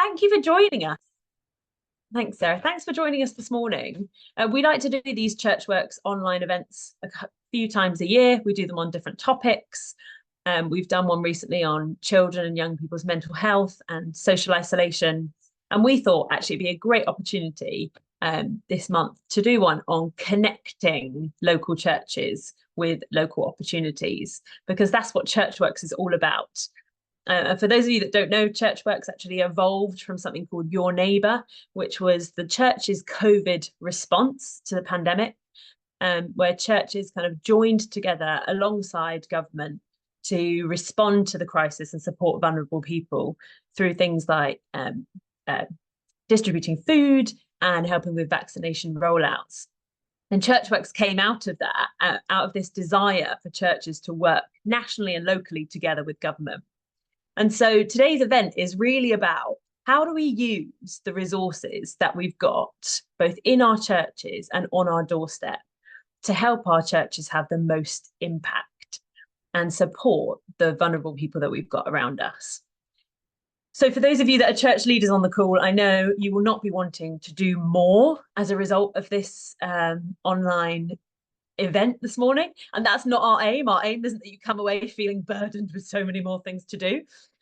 thank you for joining us. Thanks, Sarah. Thanks for joining us this morning. We like to do these ChurchWorks online events a few times a year. We do them on different topics. We've done one recently on children and young people's mental health and social isolation. And we thought actually it'd be a great opportunity this month to do one on connecting local churches with local opportunities, because that's what ChurchWorks is all about. For those of you that don't know, ChurchWorks actually evolved from something called Your Neighbour, which was the church's COVID response to the pandemic, where churches kind of joined together alongside government to respond to the crisis and support vulnerable people through things like distributing food and helping with vaccination rollouts. And ChurchWorks came out of that, out of this desire for churches to work nationally and locally together with government. And so today's event is really about how do we use the resources that we've got both in our churches and on our doorstep to help our churches have the most impact and support the vulnerable people that we've got around us. So for those of you that are church leaders on the call, I know you will not be wanting to do more as a result of this online event this morning, and that's not our aim. Our aim isn't that you come away feeling burdened with so many more things to do.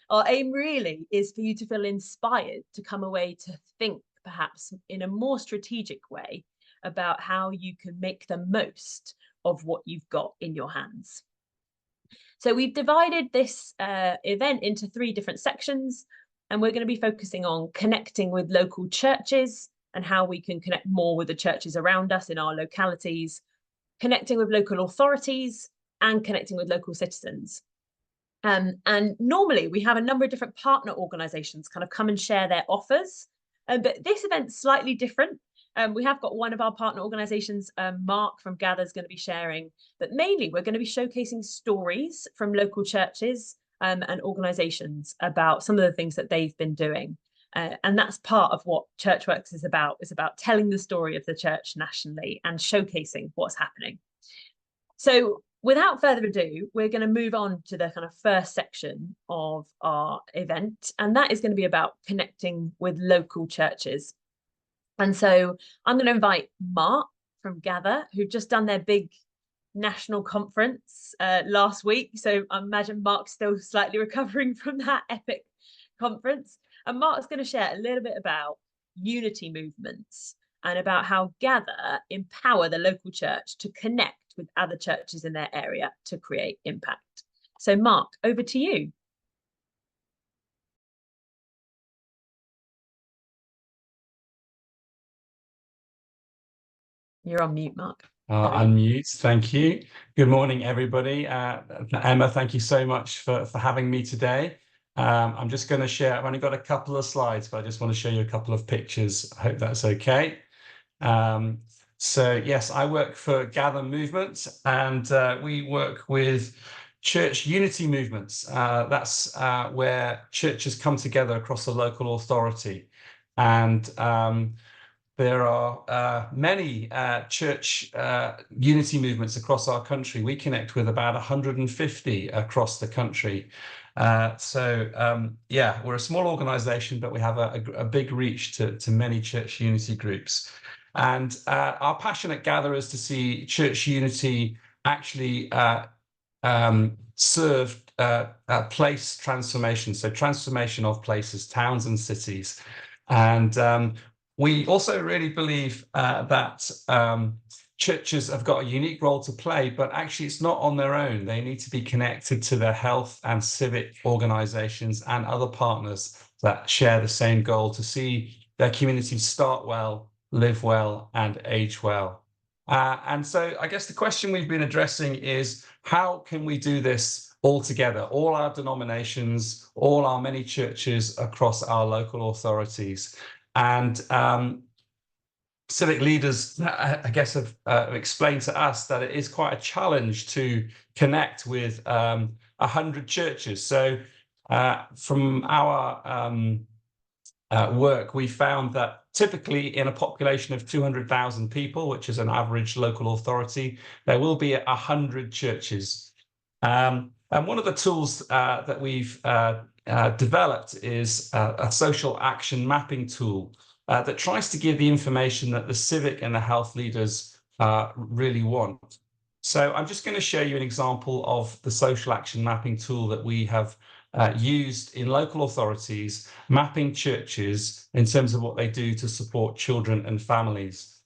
Our aim really is for you to feel inspired to come away to think perhaps in a more strategic way about how you can make the most of what you've got in your hands. So we've divided this event into 3 different sections, and we're going to be focusing on connecting with local churches and how we can connect more with the churches around us in our localities, connecting with local authorities, and connecting with local citizens. And normally we have a number of different partner organisations kind of come and share their offers, but this event's slightly different. We have got one of our partner organisations, Mark from Gather, is going to be sharing, but mainly we're going to be showcasing stories from local churches and organisations about some of the things that they've been doing. And that's part of what ChurchWorks is about telling the story of the church nationally and showcasing what's happening. So without further ado, we're going to move on to the kind of first section of our event, and that is going to be about connecting with local churches. And so I'm going to invite Mark from Gather, who've just done their big national conference last week. So I imagine Mark's still slightly recovering from that epic conference. And Mark's going to share a little bit about unity movements and about how Gather empower the local church to connect with other churches in their area to create impact. So Mark, over to you. You're on mute, Mark. Unmute, thank you. Good morning, everybody. Emma, thank you so much for having me today. I'm just going to share, I've only got a couple of slides, but I just want to show you a couple of pictures. I hope that's okay. So yes, I work for Gather Movement, and we work with church unity movements. That's where churches come together across a local authority. And there are many church unity movements across our country. We connect with about 150 across the country. Yeah, we're a small organization, but we have a big reach to many church unity groups. And our passion at Gather is to see church unity actually serve place transformation, so transformation of places, towns and cities. And we also really believe that churches have got a unique role to play, but actually it's not on their own. They need to be connected to their health and civic organizations and other partners that share the same goal to see their communities start well, live well, and age well. And so I guess the question we've been addressing is, how can we do this all together, all our denominations, all our many churches across our local authorities? And civic leaders, I guess, have explained to us that it is quite a challenge to connect with 100 churches. So from our work, we found that typically in a population of 200,000 people, which is an average local authority, there will be 100 churches. And one of the tools that we've developed is a social action mapping tool that tries to give the information that the civic and the health leaders really want. So I'm just going to show you an example of the social action mapping tool that we have used in local authorities, mapping churches in terms of what they do to support children and families.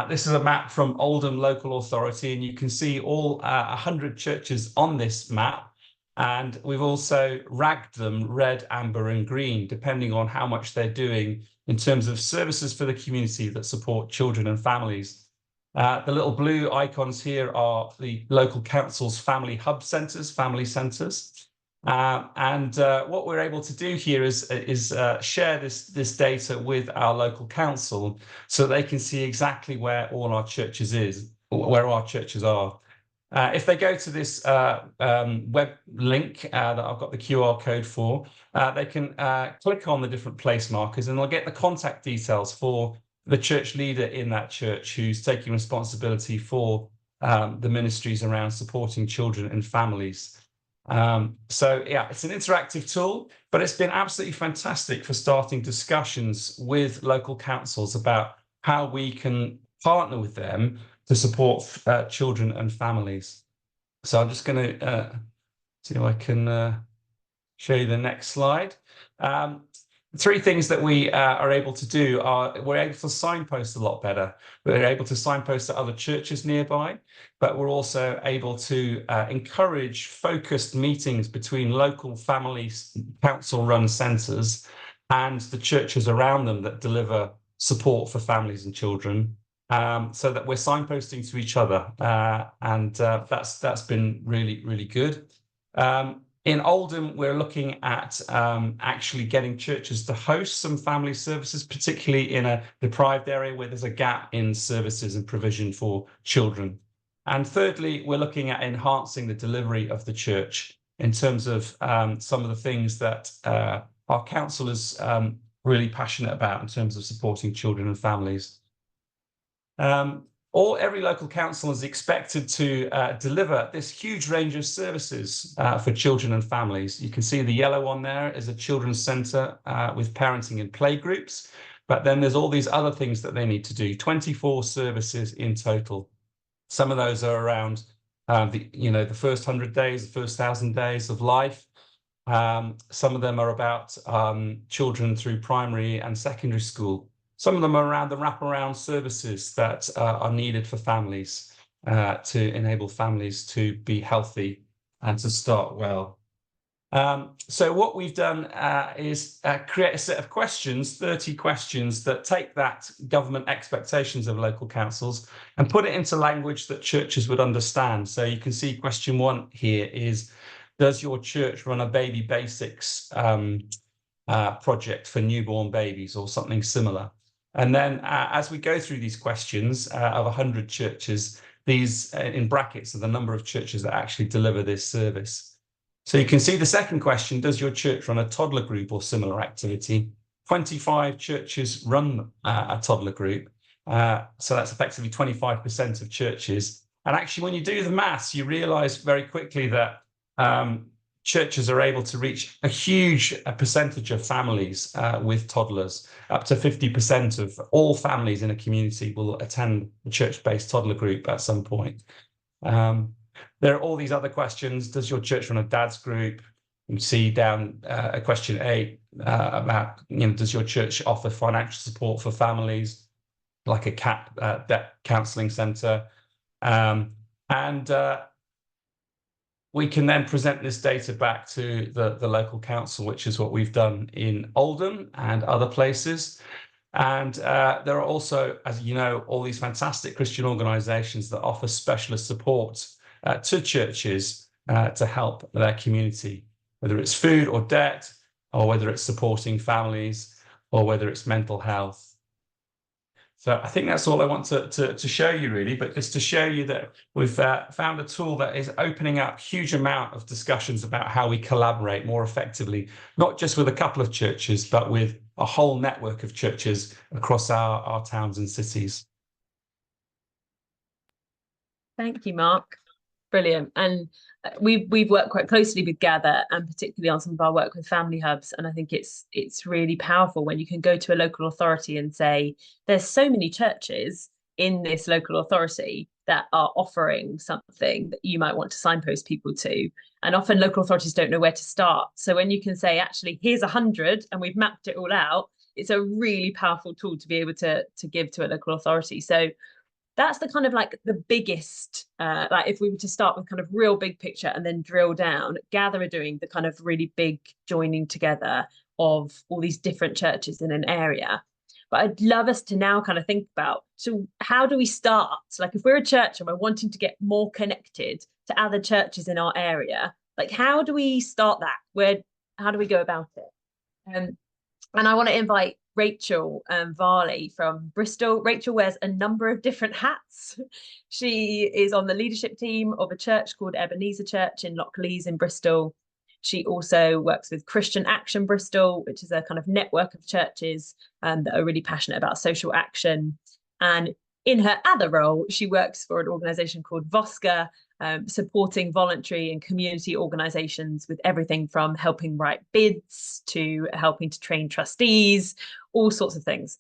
This is a map from Oldham Local Authority, and you can see all 100 churches on this map. And we've also ragged them red, amber, and green, depending on how much they're doing in terms of services for the community that support children and families. The little blue icons here are the local council's family hub centres, family centres. What we're able to do here is share this data with our local council so they can see exactly where all our churches are. If they go to this web link that I've got the QR code for, they can click on the different place markers and they'll get the contact details for the church leader in that church who's taking responsibility for the ministries around supporting children and families. So yeah, it's an interactive tool, but it's been absolutely fantastic for starting discussions with local councils about how we can partner with them to support children and families. So I'm just going to see if I can show you the next slide. Three things that we are able to do are we're able to signpost a lot better. We're able to signpost to other churches nearby, but we're also able to encourage focused meetings between local families, council-run centres and the churches around them that deliver support for families and children, so that we're signposting to each other. That's been really, really good. In Oldham, we're looking at actually getting churches to host some family services, particularly in a deprived area where there's a gap in services and provision for children. And thirdly, we're looking at enhancing the delivery of the church in terms of some of the things that our council is really passionate about in terms of supporting children and families. Every local council is expected to deliver this huge range of services for children and families. You can see the yellow one there is a children's centre with parenting and play groups, but then there's all these other things that they need to do, 24 services in total. Some of those are around the first 100 days, the first 1,000 days of life. Some of them are about children through primary and secondary school. Some of them are around the wraparound services that are needed for families to enable families to be healthy and to start well. So what we've done is create a set of questions, 30 questions that take that government expectations of local councils and put it into language that churches would understand. So you can see question 1 here is, does your church run a baby basics project for newborn babies or something similar? And then as we go through these questions of 100 churches, these in brackets are the number of churches that actually deliver this service. So you can see the second question, does your church run a toddler group or similar activity? 25 churches run a toddler group. So that's effectively 25% of churches. And actually, when you do the maths, you realize very quickly that churches are able to reach a huge percentage of families with toddlers. Up to 50% of all families in a community will attend a church-based toddler group at some point. There are all these other questions. Does your church run a dad's group? You can see down question 8 about, does your church offer financial support for families, like a debt counselling centre? We can then present this data back to the local council, which is what we've done in Oldham and other places. And there are also, as you know, all these fantastic Christian organisations that offer specialist support to churches to help their community, whether it's food or debt, or whether it's supporting families, or whether it's mental health. So I think that's all I want to show you, really, but just to show you that we've found a tool that is opening up a huge amount of discussions about how we collaborate more effectively, not just with a couple of churches, but with a whole network of churches across our towns and cities. Thank you, Mark. Brilliant. And we've worked quite closely with Gather, and particularly on some of our work with family hubs. And I think it's really powerful when you can go to a local authority and say, there's so many churches in this local authority that are offering something that you might want to signpost people to. And often local authorities don't know where to start. So when you can say, actually, here's 100 and we've mapped it all out, it's a really powerful tool to be able to give to a local authority. So that's the kind of like the biggest, like if we were to start with kind of real big picture and then drill down, Gather are doing the kind of really big joining together of all these different churches in an area. But I'd love us to now kind of think about, so how do we start? Like if we're a church and we're wanting to get more connected to other churches in our area, like how do we start that? How do we go about it? And I want to invite Rachel Varley from Bristol. Rachel wears a number of different hats. She is on the leadership team of a church called Ebenezer Church in Lockleys in Bristol. She also works with Christian Action Bristol, which is a kind of network of churches that are really passionate about social action. And in her other role, she works for an organisation called VOSCA, supporting voluntary and community organisations with everything from helping write bids to helping to train trustees, all sorts of things.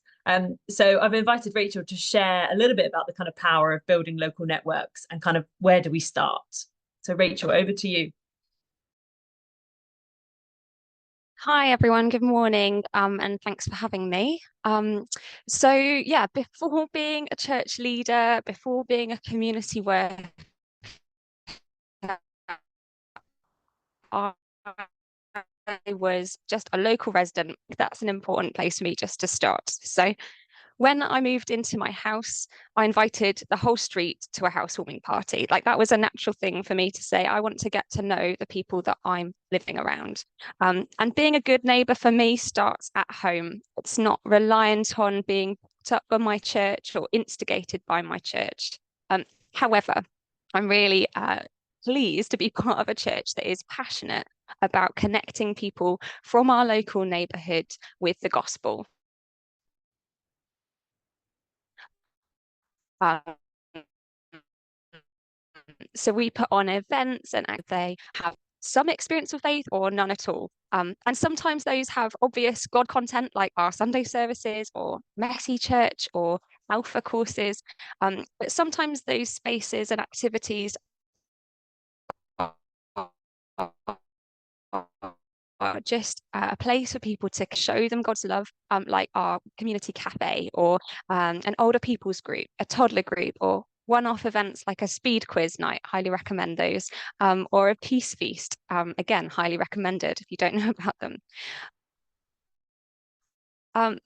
So I've invited Rachel to share a little bit about the kind of power of building local networks and kind of where do we start. So Rachel, over to you. Hi everyone, good morning, and thanks for having me. So yeah, before being a church leader, before being a community worker, I was just a local resident. That's an important place for me just to start. So when I moved into my house, I invited the whole street to a housewarming party. Like that was a natural thing for me to say, I want to get to know the people that I'm living around. And being a good neighbour for me starts at home. It's not reliant on being put up by my church or instigated by my church. However, I'm really pleased to be part of a church that is passionate about connecting people from our local neighbourhood with the gospel. So we put on events and they have some experience of faith or none at all. And sometimes those have obvious God content like our Sunday services or Messy Church or Alpha courses. But sometimes those spaces and activities are just a place for people to show them God's love, like our community cafe or an older people's group, a toddler group, or one-off events like a speed quiz night, highly recommend those, or a peace feast, again, highly recommended if you don't know about them.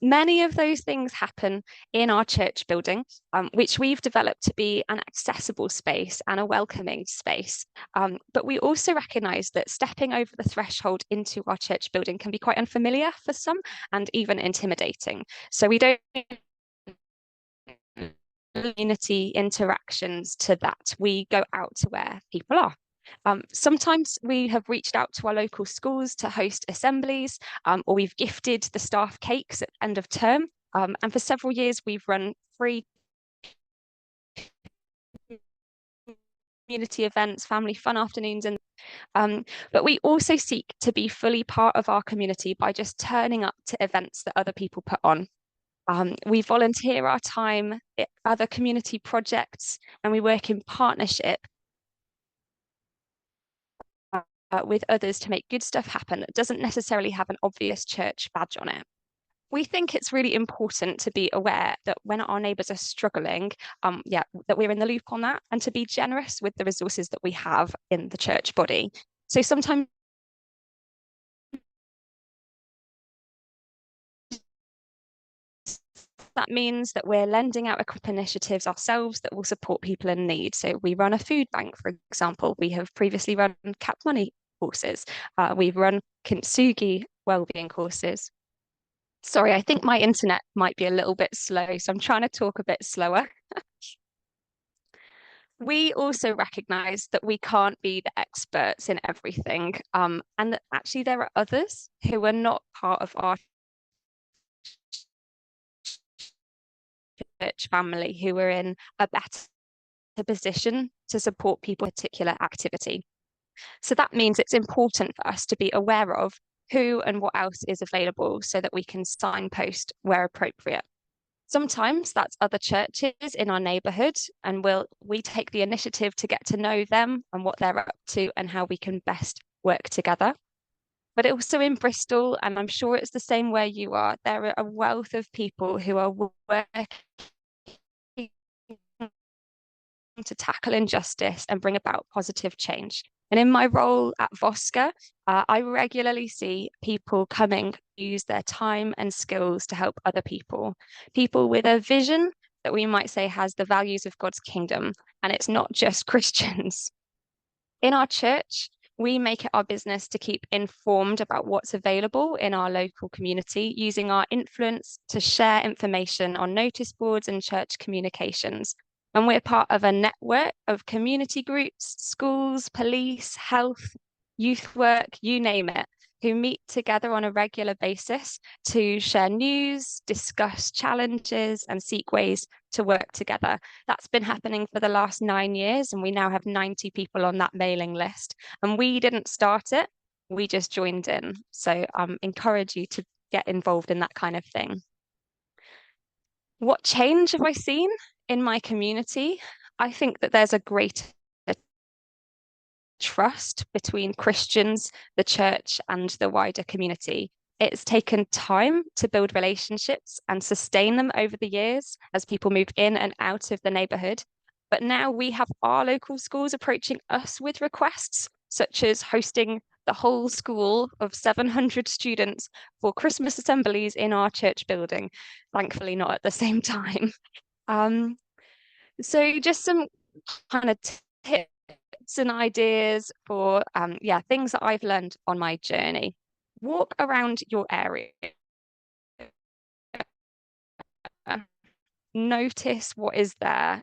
Many of those things happen in our church building, which we've developed to be an accessible space and a welcoming space. But we also recognise that stepping over the threshold into our church building can be quite unfamiliar for some and even intimidating. So we don't community interactions to that. We go out to where people are. Sometimes we have reached out to our local schools to host assemblies, or we've gifted the staff cakes at the end of term. And for several years, we've run free community events, family fun afternoons. But we also seek to be fully part of our community by just turning up to events that other people put on. We volunteer our time at other community projects, and we work in partnership with others to make good stuff happen that doesn't necessarily have an obvious church badge on it. We think it's really important to be aware that when our neighbours are struggling, that we're in the loop on that, and to be generous with the resources that we have in the church body. So sometimes that means that we're lending out initiatives ourselves that will support people in need. So we run a food bank, for example. We have previously run Cap Money courses. We've run Kintsugi wellbeing courses. Sorry, I think my internet might be a little bit slow, so I'm trying to talk a bit slower. We also recognise that we can't be the experts in everything, and that actually there are others who are not part of our church family who are in a better a position to support people in particular activity. So that means it's important for us to be aware of who and what else is available so that we can signpost where appropriate. Sometimes that's other churches in our neighbourhood, and we take the initiative to get to know them and what they're up to and how we can best work together. But also in Bristol, and I'm sure it's the same where you are, there are a wealth of people who are working to tackle injustice and bring about positive change. And in my role at Vosca, I regularly see people coming to use their time and skills to help other people with a vision that we might say has the values of God's kingdom. And it's not just Christians. In our church, we make it our business to keep informed about what's available in our local community, using our influence to share information on notice boards and church communications. And we're part of a network of community groups, schools, police, health, youth work, you name it, who meet together on a regular basis to share news, discuss challenges, and seek ways to work together. That's been happening for the last 9 years, and we now have 90 people on that mailing list. And we didn't start it, we just joined in. So I encourage you to get involved in that kind of thing. What change have I seen in my community? I think that there's a greater trust between Christians, the church, and the wider community. It's taken time to build relationships and sustain them over the years as people move in and out of the neighbourhood. But now we have our local schools approaching us with requests, such as hosting the whole school of 700 students for Christmas assemblies in our church building. Thankfully, not at the same time. So just some kind of tips and ideas for things that I've learned on my journey. Walk around your area. Notice what is there.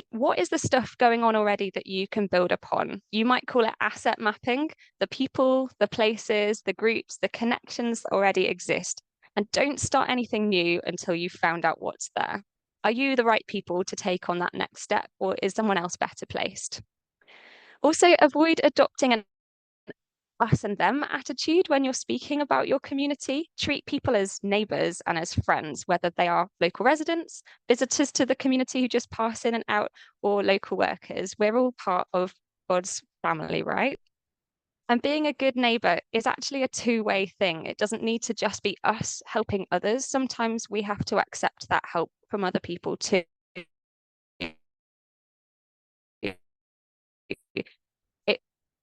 What is the stuff going on already that you can build upon? You might call it asset mapping, the people, the places, the groups, the connections that already exist. And don't start anything new until you've found out what's there. Are you the right people to take on that next step, or is someone else better placed? Also, avoid adopting an us and them attitude when you're speaking about your community. Treat people as neighbours and as friends, whether they are local residents, visitors to the community who just pass in and out, or local workers. We're all part of God's family, right? And being a good neighbour is actually a two-way thing. It doesn't need to just be us helping others. Sometimes we have to accept that help from other people too.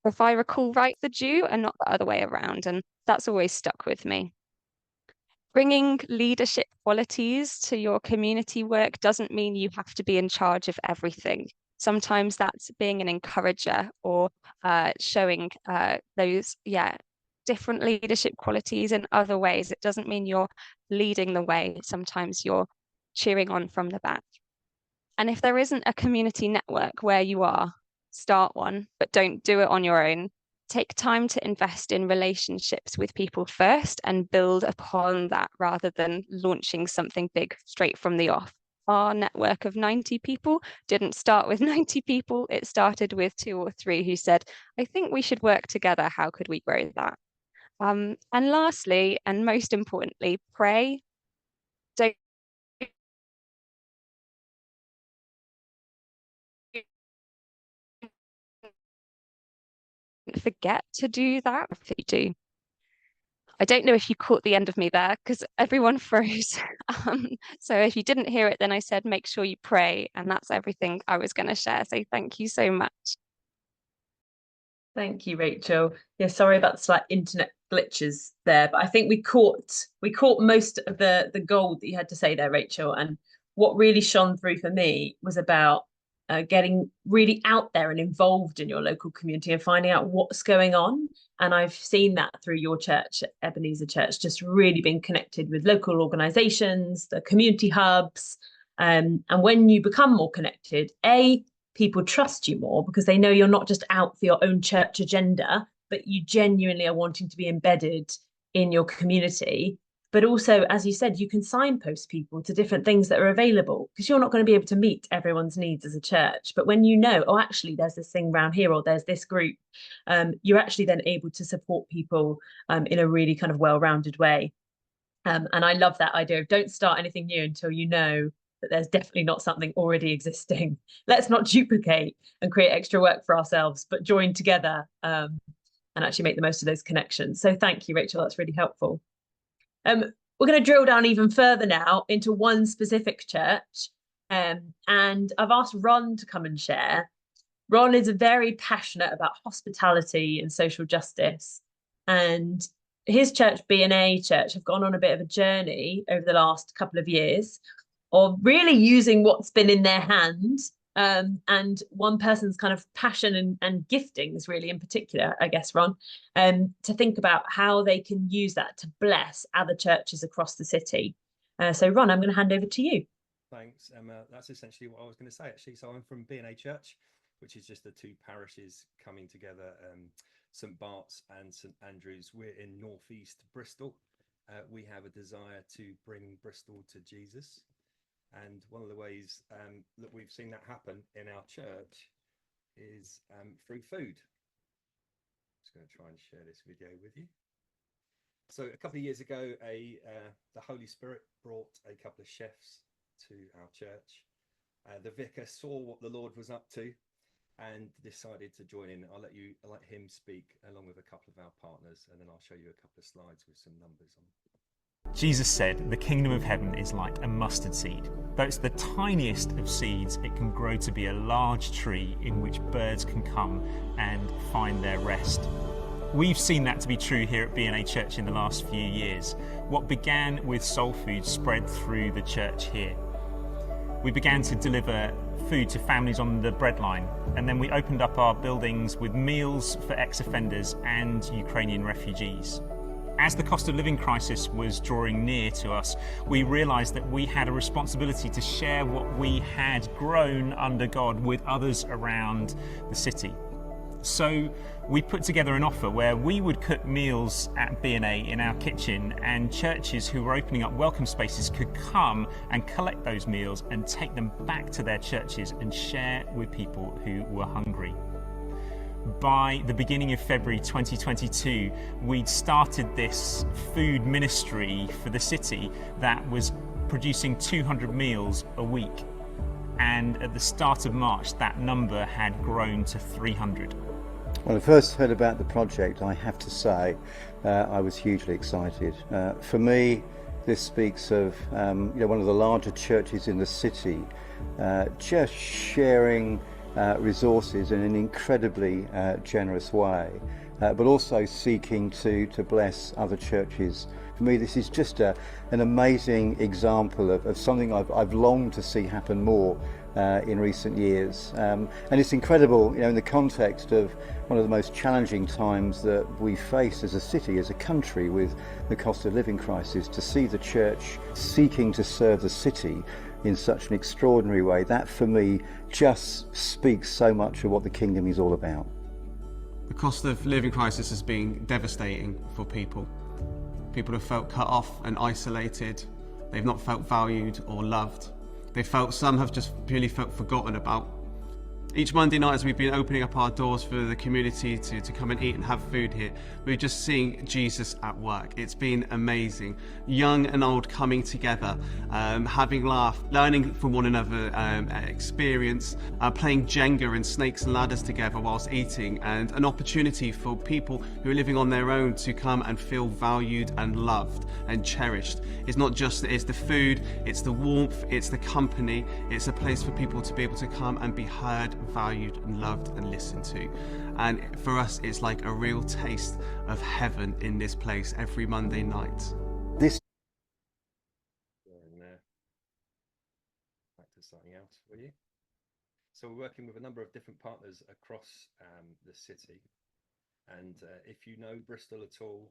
If I recall right, the Jew and not the other way around. And that's always stuck with me. Bringing leadership qualities to your community work doesn't mean you have to be in charge of everything. Sometimes that's being an encourager or showing those different leadership qualities in other ways. It doesn't mean you're leading the way. Sometimes you're cheering on from the back. And if there isn't a community network where you are, start one, but don't do it on your own. Take time to invest in relationships with people first and build upon that rather than launching something big straight from the off. Our network of 90 people didn't start with 90 people. It started with 2 or 3 who said, I think we should work together. How could we grow that? And lastly, and most importantly, pray. Don't forget to do that if you do. I don't know if you caught the end of me there because everyone froze. So if you didn't hear it, then I said, make sure you pray. And that's everything I was going to share. So thank you so much. Thank you, Rachel. Yeah, sorry about the slight internet glitches there, but I think we caught most of the gold that you had to say there, Rachel. And what really shone through for me was about getting really out there and involved in your local community and finding out what's going on. And I've seen that through your church, Ebenezer Church, just really being connected with local organisations, the community hubs. And when you become more connected, people trust you more because they know you're not just out for your own church agenda, but you genuinely are wanting to be embedded in your community. But also, as you said, you can signpost people to different things that are available, because you're not going to be able to meet everyone's needs as a church. But when you know, oh, actually, there's this thing around here, or there's this group, you're actually then able to support people in a really kind of well-rounded way. And I love that idea of don't start anything new until you know that there's definitely not something already existing. Let's not duplicate and create extra work for ourselves, but join together and actually make the most of those connections. So thank you, Rachel. That's really helpful. We're going to drill down even further now into one specific church. And I've asked Ron to come and share. Ron is very passionate about hospitality and social justice. And his church, B&A Church, have gone on a bit of a journey over the last couple of years of really using what's been in their hand, and one person's kind of passion and giftings, really, in particular, I guess, Ron, to think about how they can use that to bless other churches across the city. So, Ron, I'm going to hand over to you. Thanks, Emma. That's essentially what I was going to say, actually. So I'm from B&A Church, which is just the two parishes coming together, St Bart's and St Andrews. We're in northeast Bristol. We have a desire to bring Bristol to Jesus. And one of the ways that we've seen that happen in our church is through food. I'm just going to try and share this video with you. So a couple of years ago, the Holy Spirit brought a couple of chefs to our church. The vicar saw what the Lord was up to and decided to join in. I'll let him speak along with a couple of our partners, and then I'll show you a couple of slides with some numbers on. Jesus said, the kingdom of heaven is like a mustard seed. Though it's the tiniest of seeds, it can grow to be a large tree in which birds can come and find their rest. We've seen that to be true here at B&A Church in the last few years. What began with soul food spread through the church here. We began to deliver food to families on the breadline, and then we opened up our buildings with meals for ex-offenders and Ukrainian refugees. As the cost of living crisis was drawing near to us, we realised that we had a responsibility to share what we had grown under God with others around the city. So we put together an offer where we would cook meals at B&A in our kitchen, and churches who were opening up welcome spaces could come and collect those meals and take them back to their churches and share with people who were hungry. By the beginning of February 2022, we'd started this food ministry for the city that was producing 200 meals a week. And at the start of March, that number had grown to 300. When I first heard about the project, I have to say, I was hugely excited. For me, this speaks of one of the larger churches in the city, just sharing resources in an incredibly generous way, but also seeking to bless other churches. For me, this is just an amazing example of something I've longed to see happen more in recent years. And it's incredible, in the context of one of the most challenging times that we face as a city, as a country, with the cost of living crisis, to see the church seeking to serve the city in such an extraordinary way. That, for me, just speaks so much of what the kingdom is all about. The cost of living crisis has been devastating for people. People have felt cut off and isolated. They've not felt valued or loved. Some have just purely felt forgotten about. Each Monday night, as we've been opening up our doors for the community to come and eat and have food here, we're just seeing Jesus at work. It's been amazing. Young and old coming together, having laugh, learning from one another, experience, playing Jenga and snakes and ladders together whilst eating, and an opportunity for people who are living on their own to come and feel valued and loved and cherished. It's not just it's the food, it's the warmth, it's the company, it's a place for people to be able to come and be heard, valued and loved and listened to. And for us, it's like a real taste of heaven in this place every Monday night. This back to something else for you. So we're working with a number of different partners across the city, and if you know Bristol at all,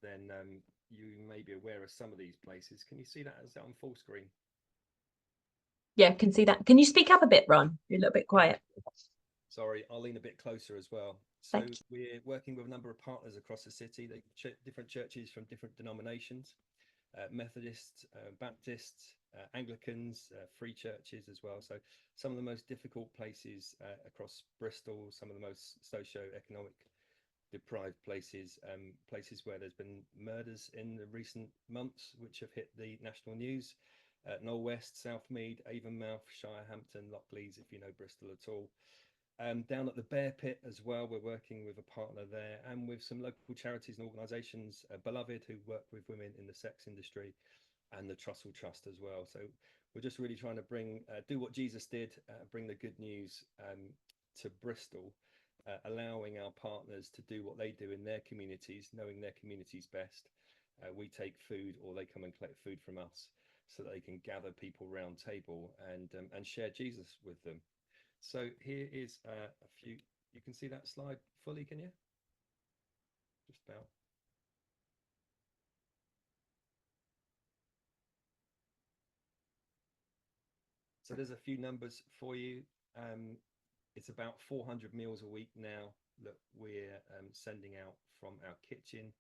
then you may be aware of some of these places. Can you see that as on full screen? Yeah, can see that. Can you speak up a bit, Ron? You're a little bit quiet. Sorry, I'll lean a bit closer as well. So we're working with a number of partners across the city, different churches from different denominations. Methodists, Baptists, Anglicans, free churches as well. So some of the most difficult places across Bristol, some of the most socio-economic deprived places, places where there's been murders in the recent months, which have hit the national news. Knoll West, Southmead, Avonmouth, Shirehampton, Lockleys, if you know Bristol at all. Down at the Bear Pit as well, we're working with a partner there and with some local charities and organisations, Beloved, who work with women in the sex industry, and the Trussell Trust as well. So we're just really trying to do what Jesus did, bring the good news to Bristol, allowing our partners to do what they do in their communities, knowing their communities best. We take food, or they come and collect food from us, so that they can gather people round table and share Jesus with them. So here is a few. You can see that slide fully, can you? Just about. So there's a few numbers for you. It's about 400 meals a week now that we're sending out from our kitchen.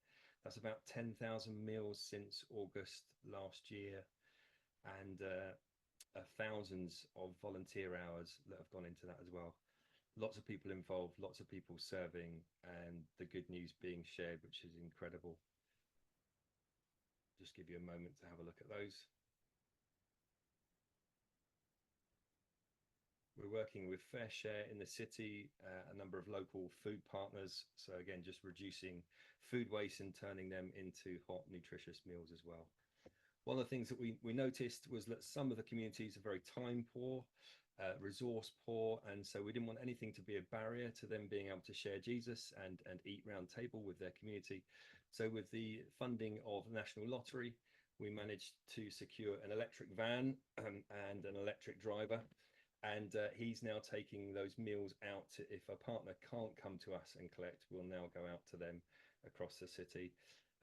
That's about 10,000 meals since August last year, and thousands of volunteer hours that have gone into that as well. Lots of people involved, lots of people serving, and the good news being shared, which is incredible. Just give you a moment to have a look at those. We're working with Fair Share in the city, a number of local food partners. So again, just reducing food waste and turning them into hot, nutritious meals as well. One of the things that we noticed was that some of the communities are very time poor, resource poor, and so we didn't want anything to be a barrier to them being able to share Jesus and eat round table with their community. So with the funding of the National Lottery, we managed to secure an electric van and an electric driver. And he's now taking those meals out to, if a partner can't come to us and collect, we'll now go out to them across the city.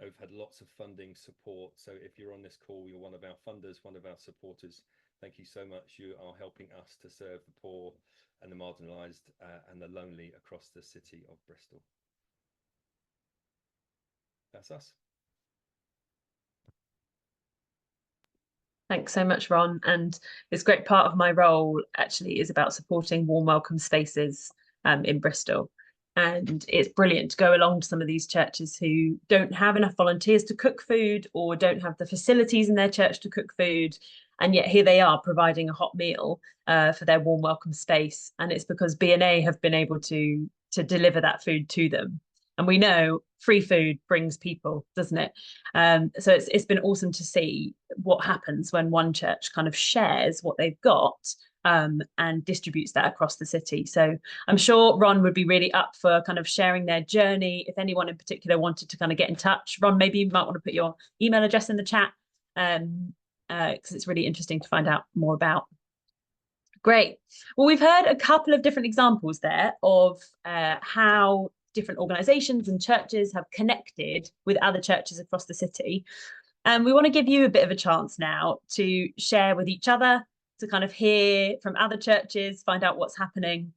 We've had lots of funding support. So if you're on this call, you're one of our funders, one of our supporters. Thank you so much. You are helping us to serve the poor and the marginalised and the lonely across the city of Bristol. That's us. Thanks so much, Ron. And it's a great part of my role actually is about supporting warm welcome spaces in Bristol. And it's brilliant to go along to some of these churches who don't have enough volunteers to cook food or don't have the facilities in their church to cook food. And yet here they are providing a hot meal for their warm welcome space. And it's because B&A have been able to deliver that food to them. And we know free food brings people, doesn't it? So it's been awesome to see what happens when one church kind of shares what they've got and distributes that across the city. So I'm sure Ron would be really up for kind of sharing their journey. If anyone in particular wanted to kind of get in touch, Ron, maybe you might want to put your email address in the chat because it's really interesting to find out more about. Great. Well, we've heard a couple of different examples there of how different organisations and churches have connected with other churches across the city. And we want to give you a bit of a chance now to share with each other, to kind of hear from other churches, find out what's happening.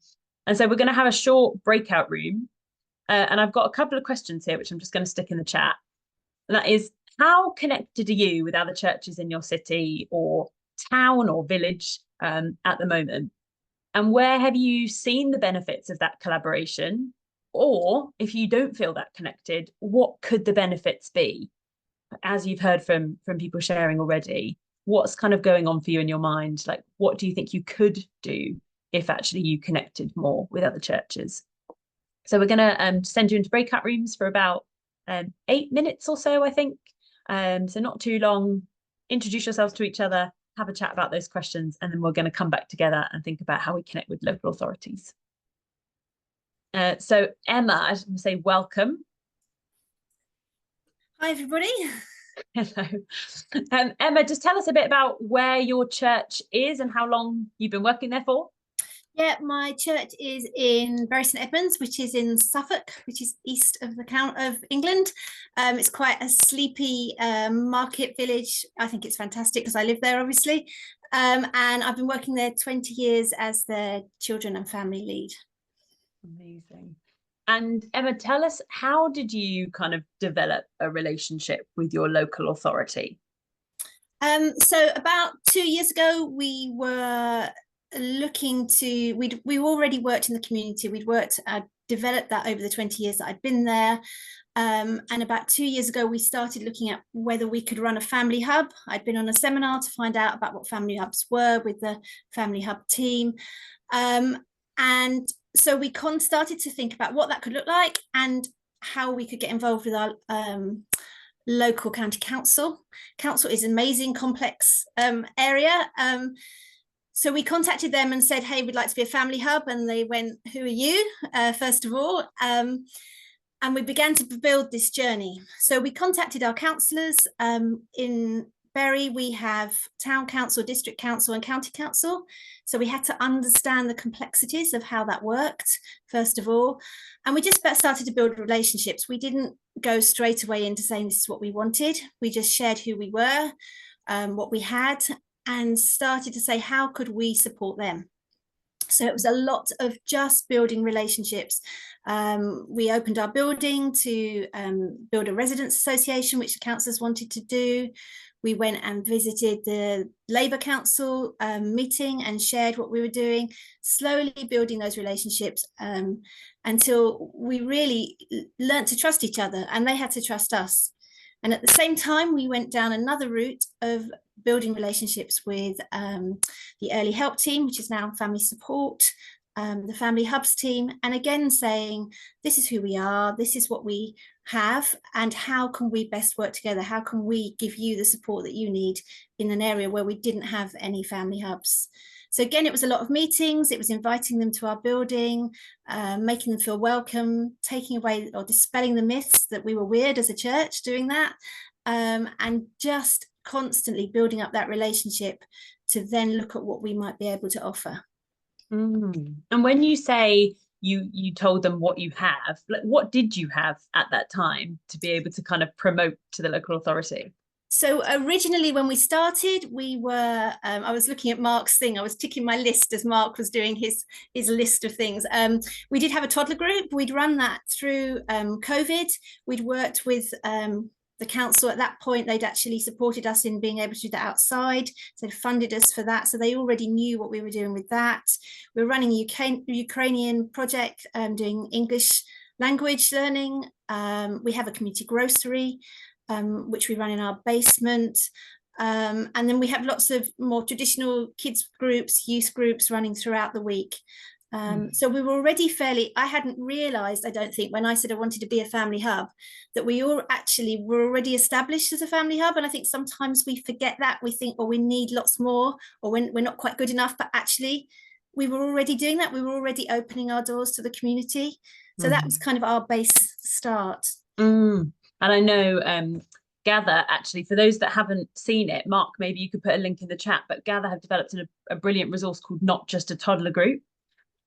And so we're going to have a short breakout room. And I've got a couple of questions here, which I'm just going to stick in the chat. And that is, how connected are you with other churches in your city or town or village at the moment? And where have you seen the benefits of that collaboration? Or if you don't feel that connected, what could the benefits be? As you've heard from people sharing already, what's kind of going on for you in your mind? Like, what do you think you could do if actually you connected more with other churches? So we're going to send you into breakout rooms for about 8 minutes or so, I think. So not too long. Introduce yourselves to each other, have a chat about those questions, and then we're going to come back together and think about how we connect with local authorities. So Emma, I just want to say welcome. Hi, everybody. Hello. Emma, just tell us a bit about where your church is and how long you've been working there for. Yeah, my church is in Bury St Edmunds, which is in Suffolk, which is east of the county of England. It's quite a sleepy market village. I think it's fantastic because I live there, obviously. And I've been working there 20 years as the children and family lead. Amazing. And Emma, tell us, how did you kind of develop a relationship with your local authority? So about 2 years ago, we were looking to, we already worked in the community. We'd developed that over the 20 years that I'd been there. And about 2 years ago, we started looking at whether we could run a family hub. I'd been on a seminar to find out about what family hubs were with the family hub team. And so we started to think about what that could look like and how we could get involved with our local county council. Council is an amazing, complex area. So we contacted them and said, hey, we'd like to be a family hub. And they went, who are you, first of all? And we began to build this journey. So we contacted our councillors. In Bury, we have town council, district council and county council. So we had to understand the complexities of how that worked, first of all. And we just started to build relationships. We didn't go straight away into saying this is what we wanted. We just shared who we were, what we had, and started to say, how could we support them? So it was a lot of just building relationships. We opened our building to build a residents association, which the councillors wanted to do. We went and visited the Labour Council meeting and shared what we were doing, slowly building those relationships until we really learnt to trust each other and they had to trust us. And at the same time, we went down another route of building relationships with the early help team, which is now family support, the family hubs team, and again saying, this is who we are, this is what we have, and how can we best work together? How can we give you the support that you need in an area where we didn't have any family hubs? So again, it was a lot of meetings. It was inviting them to our building, making them feel welcome, taking away or dispelling the myths that we were weird as a church doing that, and just constantly building up that relationship to then look at what we might be able to offer. And when you say you told them what you have, like, what did you have at that time to be able to kind of promote to the local authority? So originally when we started, we were, I was looking at Mark's thing, I was ticking my list as Mark was doing his list of things. We did have a toddler group. We'd run that through COVID. We'd worked with the council at that point. They'd actually supported us in being able to do that outside. So they funded us for that. So they already knew what we were doing with that. We're running a Ukrainian project, doing English language learning. We have a community grocery, which we run in our basement. And then we have lots of more traditional kids groups, youth groups running throughout the week. So we were already I hadn't realised, I don't think, when I said I wanted to be a family hub, that we all actually were already established as a family hub. And I think sometimes we forget that. We think, oh, we need lots more, or we're not quite good enough. But actually, we were already doing that. We were already opening our doors to the community. So that was kind of our base start. And I know Gather, actually, for those that haven't seen it, Mark, maybe you could put a link in the chat, but Gather have developed a brilliant resource called Not Just a Toddler Group.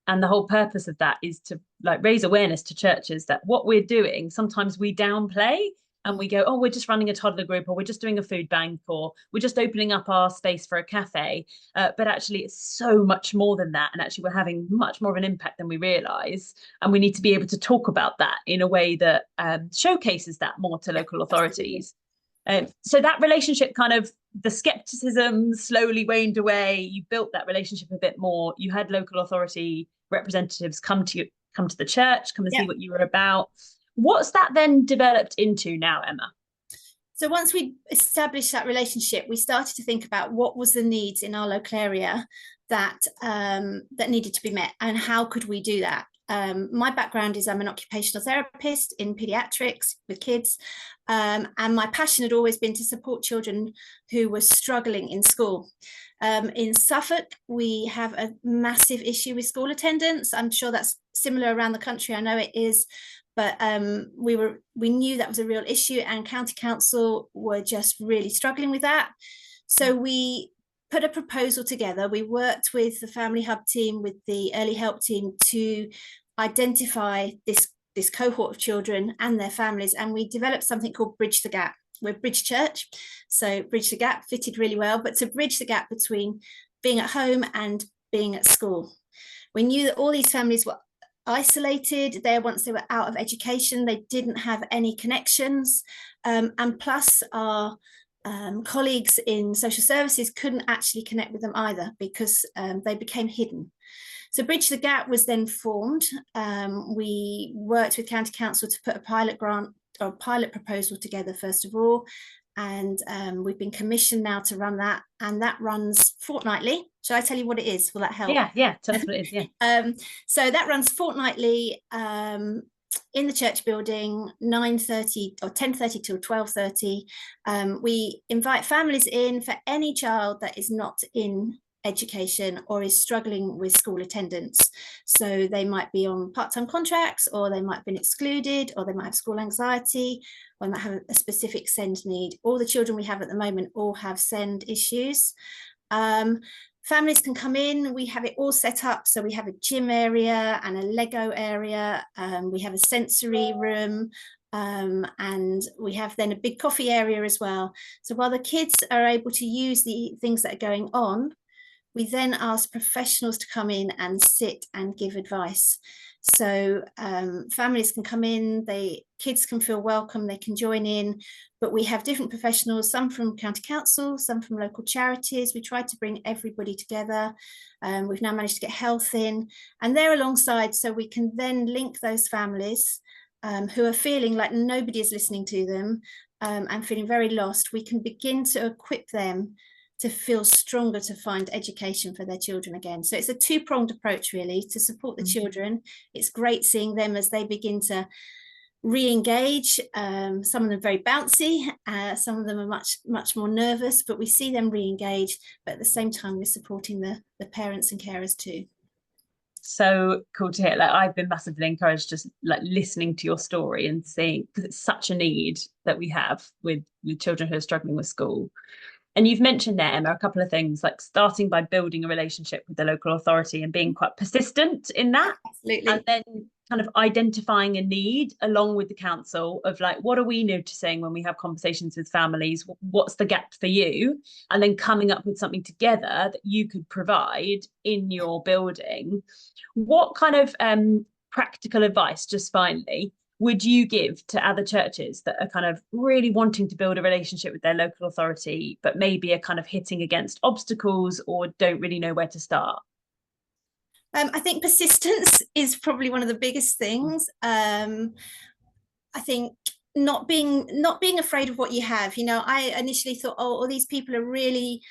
And the whole purpose of that is to raise awareness to churches that what we're doing, sometimes we downplay and we go, oh, we're just running a toddler group, or we're just doing a food bank, or we're just opening up our space for a cafe. But actually, it's so much more than that. And actually, we're having much more of an impact than we realise. And we need to be able to talk about that in a way that showcases that more to local authorities. So that relationship, kind of the skepticism slowly waned away. You built that relationship a bit more. You had local authority representatives come to the church, come and see what you were about. What's that then developed into now, Emma? So once we established that relationship, we started to think about what was the needs in our local area that needed to be met, and how could we do that. My background is I'm an occupational therapist in paediatrics with kids, and my passion had always been to support children who were struggling in school. In Suffolk, we have a massive issue with school attendance. I'm sure that's similar around the country. I know it is, but we knew that was a real issue, and County Council were just really struggling with that. So we put a proposal together. We worked with the Family Hub team, with the Early Help team, to identify this cohort of children and their families, and we developed something called Bridge the Gap. We're Bridge Church, so Bridge the Gap fitted really well, but to bridge the gap between being at home and being at school. We knew that all these families were isolated there. Once they were out of education, they didn't have any connections, and plus our colleagues in social services couldn't actually connect with them either, because they became hidden. So Bridge the Gap was then formed. We worked with County Council to put a pilot grant or a pilot proposal together first of all, and we've been commissioned now to run that, and that runs fortnightly. Shall I tell you what it is? Will that help? Yeah, tell us what it is. Yeah. So that runs fortnightly in the church building, 9:30 or 10:30 till 12:30. We invite families in for any child that is not in education or is struggling with school attendance. So they might be on part-time contracts, or they might have been excluded, or they might have school anxiety, or they might have a specific SEND need. All the children we have at the moment all have SEND issues. Families can come in. We have it all set up. So we have a gym area and a Lego area. We have a sensory room. And we have then a big coffee area as well. So while the kids are able to use the things that are going on, we then ask professionals to come in and sit and give advice. So families can come in, kids can feel welcome, they can join in, but we have different professionals, some from County Council, some from local charities. We try to bring everybody together. We've now managed to get health in, and they're alongside, so we can then link those families who are feeling like nobody is listening to them and feeling very lost. We can begin to equip them to feel stronger, to find education for their children again. So it's a two-pronged approach really to support the children. It's great seeing them as they begin to re-engage. Some of them very bouncy, some of them are much more nervous, but we see them re-engage, but at the same time we're supporting the parents and carers too. So cool to hear. Like, I've been massively encouraged just like listening to your story and seeing, because it's such a need that we have with children who are struggling with school. And you've mentioned there, Emma, a couple of things, like starting by building a relationship with the local authority and being quite persistent in that. Absolutely. And then kind of identifying a need along with the council of like, what are we noticing when we have conversations with families? What's the gap for you? And then coming up with something together that you could provide in your building. What kind of practical advice, just finally, would you give to other churches that are kind of really wanting to build a relationship with their local authority, but maybe are kind of hitting against obstacles or don't really know where to start? I think persistence is probably one of the biggest things. I think not being afraid of what you have. You know, I initially thought, oh, all these people are really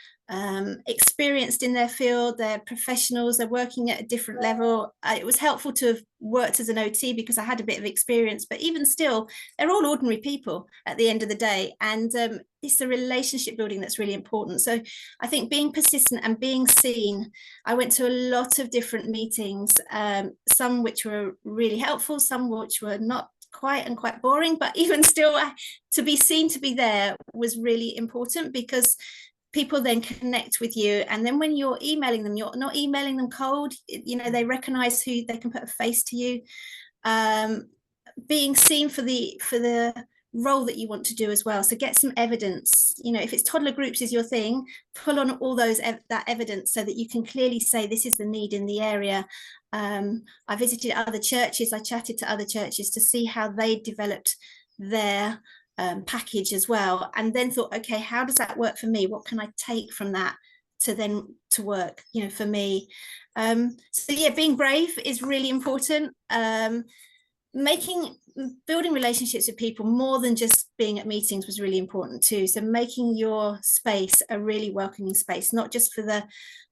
experienced in their field, they're professionals, they're working at a different level. It was helpful to have worked as an OT because I had a bit of experience, but even still, they're all ordinary people at the end of the day. And it's the relationship building that's really important. So I think being persistent and being seen. I went to a lot of different meetings, some which were really helpful, some which were not quite boring, but even still, to be seen, to be there was really important, because people then connect with you, and then when you're emailing them, you're not emailing them cold. You know, they recognize who, they can put a face to you. Being seen for the role that you want to do as well. So get some evidence. You know, if it's toddler groups is your thing, pull on all those that evidence so that you can clearly say this is the need in the area. I visited other churches, I chatted to other churches to see how they developed their package as well, and then thought, okay, how does that work for me? What can I take from that to work, you know, for me? So yeah, being brave is really important. Building relationships with people more than just being at meetings was really important too. So making your space a really welcoming space, not just for the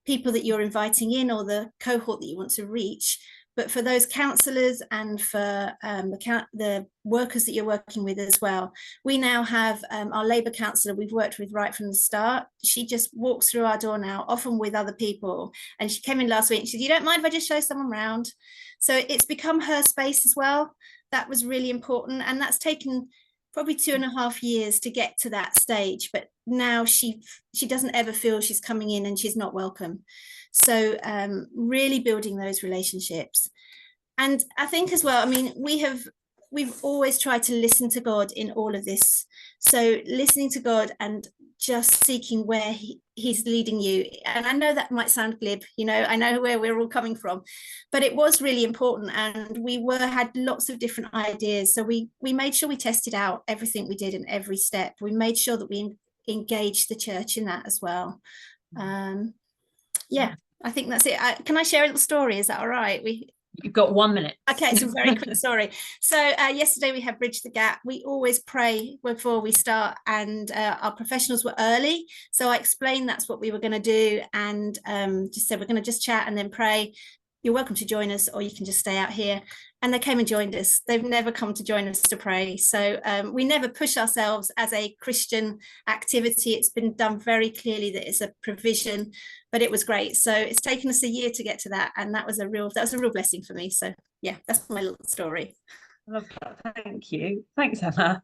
people that you're inviting in or the cohort that you want to reach, but for those counsellors and for the workers that you're working with as well. We now have our Labour counsellor we've worked with right from the start. She just walks through our door now, often with other people. And she came in last week and she said, you don't mind if I just show someone around? So it's become her space as well. That was really important. And that's taken probably 2.5 years to get to that stage. But now she doesn't ever feel she's coming in and she's not welcome. So really building those relationships. And I think as well, I mean, we've always tried to listen to God in all of this. So listening to God and just seeking where he's leading you. And I know that might sound glib, you know, I know where we're all coming from, but it was really important. And we had lots of different ideas. So we made sure we tested out everything we did in every step. We made sure that we engage the church in that as well. Yeah, I think that's it. Can I share a little story? Is that all right? You've got 1 minute. Okay, it's a very quick story. So yesterday we had Bridge the Gap. We always pray before we start, and our professionals were early. So I explained that's what we were going to do, and just said we're going to just chat and then pray. You're welcome to join us, or you can just stay out here. And they came and joined us. They've never come to join us to pray. So we never push ourselves as a Christian activity. It's been done very clearly that it's a provision, but it was great. So it's taken us a year to get to that. And that was a real blessing for me. So yeah, that's my little story. I love that. Thank you. Thanks, Emma.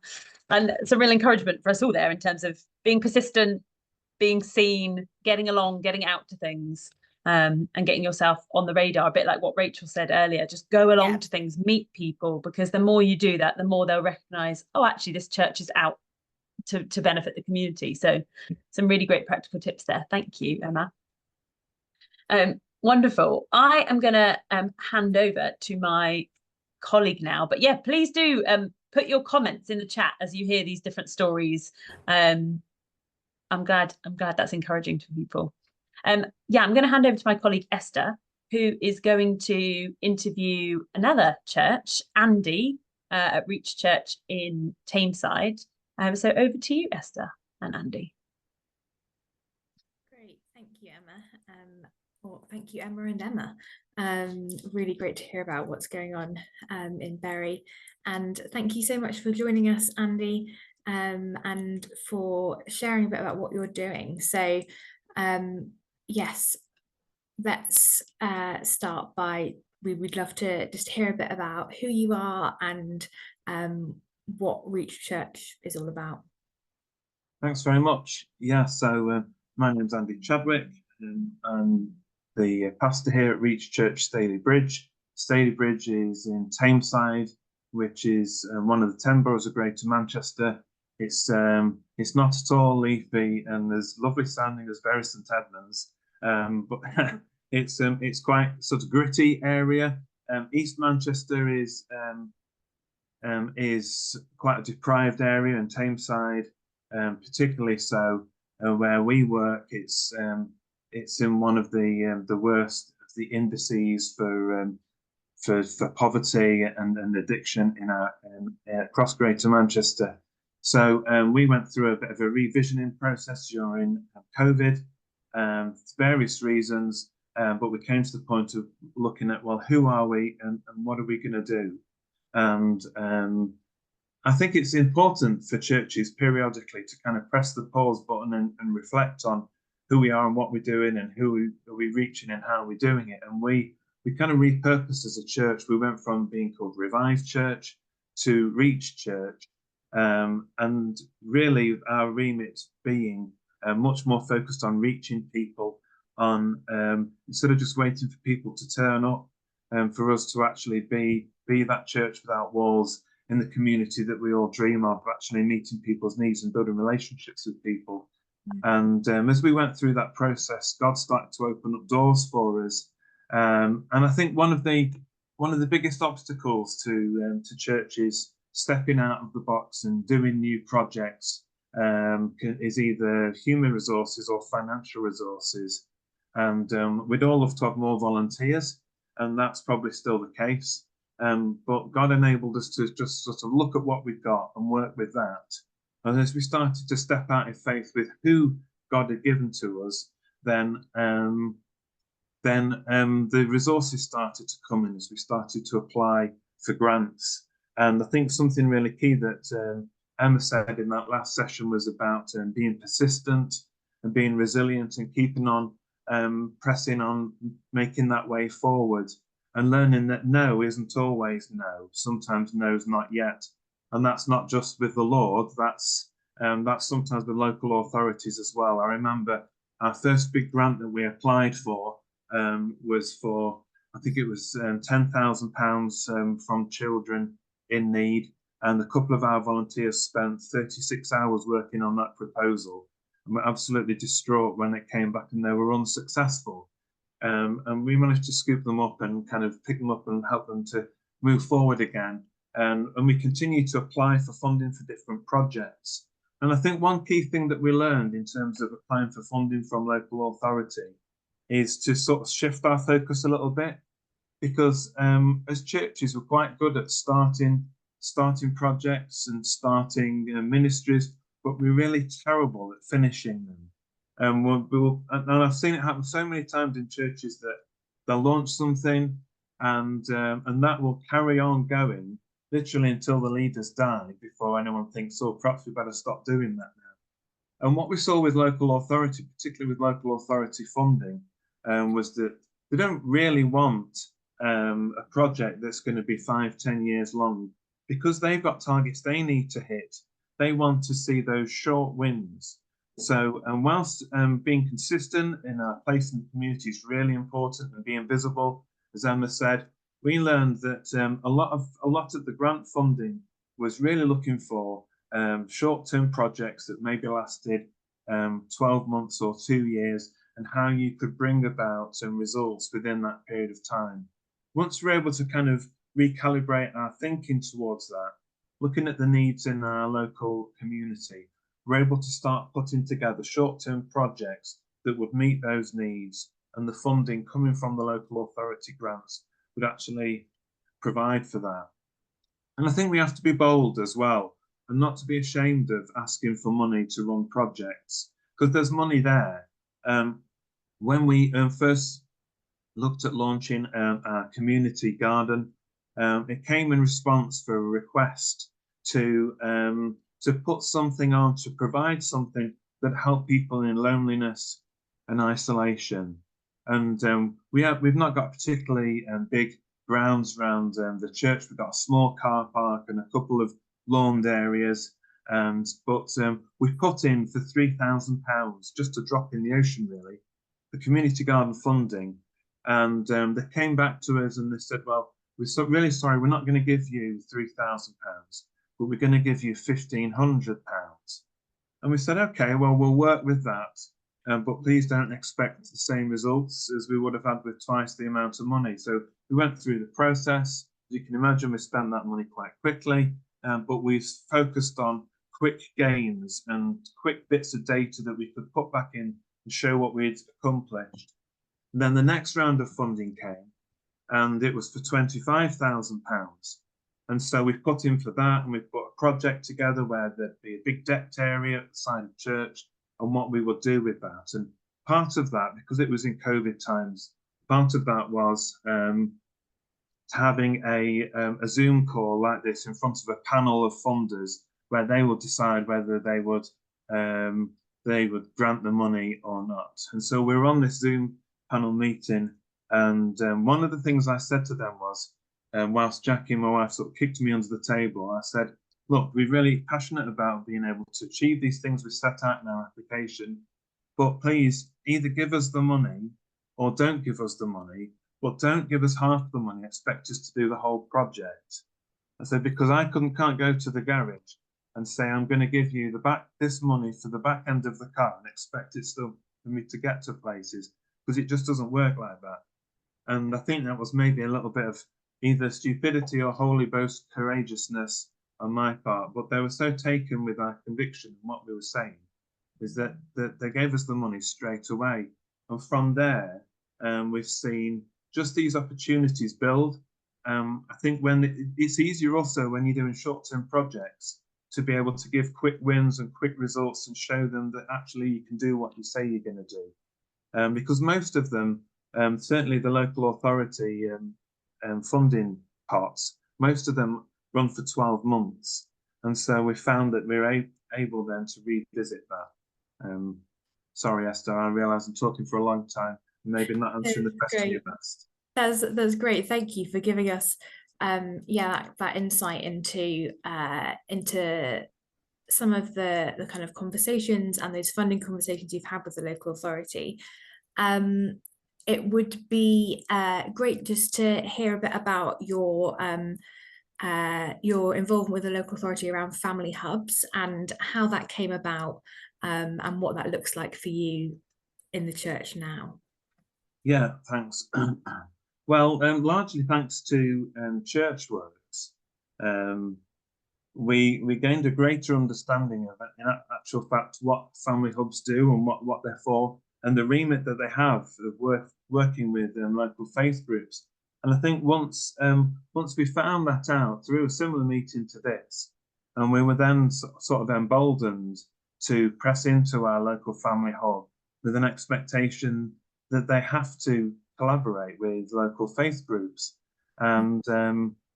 And it's a real encouragement for us all there in terms of being persistent, being seen, getting along, getting out to things. And getting yourself on the radar, a bit like what Rachel said earlier, just go along to things, meet people, because the more you do that, the more they'll recognise, oh, actually, this church is out to benefit the community. So some really great practical tips there. Thank you, Emma. Wonderful. I am going to hand over to my colleague now. But yeah, please do put your comments in the chat as you hear these different stories. I'm glad that's encouraging to people. Yeah, I'm going to hand over to my colleague Esther, who is going to interview another church, Andy, at Reach Church in Tameside. So over to you, Esther and Andy. Great, thank you, Emma. Well, thank you, Emma and Emma. Really great to hear about what's going on in Bury, and thank you so much for joining us, Andy, and for sharing a bit about what you're doing. So. Yes, let's start by, we would love to just hear a bit about who you are and what Reach Church is all about. Thanks very much. Yeah, so my name's Andy Chadwick, and I'm the pastor here at Reach Church Staley Bridge. Staley Bridge is in Tameside, which is one of the 10 boroughs of Greater Manchester. It's not at all leafy, and there's lovely standing as Bury St Edmunds, but it's quite sort of gritty area. East Manchester is quite a deprived area, and Tameside, particularly so, where we work, it's in one of the worst of the indices for poverty and addiction in our across Greater Manchester. So we went through a bit of a revisioning process during COVID, for various reasons, but we came to the point of looking at, well, who are we and what are we going to do? And I think it's important for churches periodically to kind of press the pause button and reflect on who we are and what we're doing and who are we reaching and how we're doing it. And we kind of repurposed as a church. We went from being called Revive Church to Reach Church. And really our remit being much more focused on reaching people, on instead of just waiting for people to turn up, for us to actually be that church without walls in the community that we all dream of, actually meeting people's needs and building relationships with people. And as we went through that process, God started to open up doors for us. And I think one of the biggest obstacles to churches stepping out of the box and doing new projects is either human resources or financial resources. And we'd all love to have more volunteers, and that's probably still the case. But God enabled us to just sort of look at what we've got and work with that. And as we started to step out in faith with who God had given to us, then the resources started to come in as we started to apply for grants. And I think something really key that Emma said in that last session was about being persistent and being resilient and keeping on, pressing on, making that way forward, and learning that no isn't always no. Sometimes no's not yet. And that's not just with the Lord, that's sometimes with local authorities as well. I remember our first big grant that we applied for was for, I think it was £10,000 from children in need, and a couple of our volunteers spent 36 hours working on that proposal, and were absolutely distraught when it came back and they were unsuccessful. And we managed to scoop them up and kind of pick them up and help them to move forward again. And we continue to apply for funding for different projects. And I think one key thing that we learned in terms of applying for funding from local authority is to sort of shift our focus a little bit, because as churches, we're quite good at starting projects and starting ministries, but we're really terrible at finishing them. And I've seen it happen so many times in churches that they'll launch something and that will carry on going literally until the leaders die before anyone thinks, oh, perhaps we better stop doing that now. And what we saw with local authority, particularly with local authority funding, was that they don't really want a project that's going to be 5-10 years long, because they've got targets they need to hit. They want to see those short wins. So, and whilst being consistent in our place in the community is really important, and being visible, as Emma said, we learned that a lot of the grant funding was really looking for short-term projects that maybe lasted 12 months or 2 years, and how you could bring about some results within that period of time. Once we're able to kind of recalibrate our thinking towards that, looking at the needs in our local community, we're able to start putting together short-term projects that would meet those needs, and the funding coming from the local authority grants would actually provide for that. And I think we have to be bold as well, and not to be ashamed of asking for money to run projects, because there's money there. When we first looked at launching our community garden, it came in response for a request to put something on, to provide something that helped people in loneliness and isolation. And we've not got particularly big grounds around the church. We've got a small car park and a couple of lawned areas, but we've put in for £3,000 just to drop in the ocean, really, the community garden funding. And they came back to us and they said, well, we're really sorry, we're not going to give you £3,000, but we're going to give you £1,500. And we said, okay, well, we'll work with that, but please don't expect the same results as we would have had with twice the amount of money. So we went through the process. As you can imagine, we spent that money quite quickly, but we focused on quick gains and quick bits of data that we could put back in and show what we'd accomplished. And then the next round of funding came, and it was for £25,000. And so we've put in for that, and we've put a project together where there'd be a big decked area at the side of church, and what we would do with that. And part of that, because it was in COVID times, part of that was having a Zoom call like this in front of a panel of funders, where they would decide whether they would grant the money or not. And so we were on this Zoom panel meeting, and one of the things I said to them was, whilst Jackie, my wife, sort of kicked me under the table, I said, look, we're really passionate about being able to achieve these things we set out in our application, but please either give us the money or don't give us the money, but don't give us half the money, expect us to do the whole project. I said, because I can't go to the garage and say, I'm going to give you this money for the back end of the car and expect it still for me to get to places, because it just doesn't work like that. And I think that was maybe a little bit of either stupidity or holy boast courageousness on my part, but they were so taken with our conviction and what we were saying, is that they gave us the money straight away. And from there, we've seen just these opportunities build. I think it's easier also when you're doing short-term projects to be able to give quick wins and quick results and show them that actually you can do what you say you're going to do. Because most of them, certainly the local authority funding pots, most of them run for 12 months. And so we found that we're able then to revisit that. Sorry, Esther, I realise I'm talking for a long time, maybe not answering the question you've asked. That's great. Thank you for giving us that insight into some of the kind of conversations and those funding conversations you've had with the local authority. It would be great just to hear a bit about your involvement with the local authority around family hubs and how that came about, and what that looks like for you in the church now. Yeah, thanks. Well, largely thanks to ChurchWorks. we gained a greater understanding of, in actual fact, what family hubs do and what they're for, and the remit that they have of working with local faith groups. And I think once we found that out through a similar meeting to this, and we were then sort of emboldened to press into our local family hub with an expectation that they have to collaborate with local faith groups. And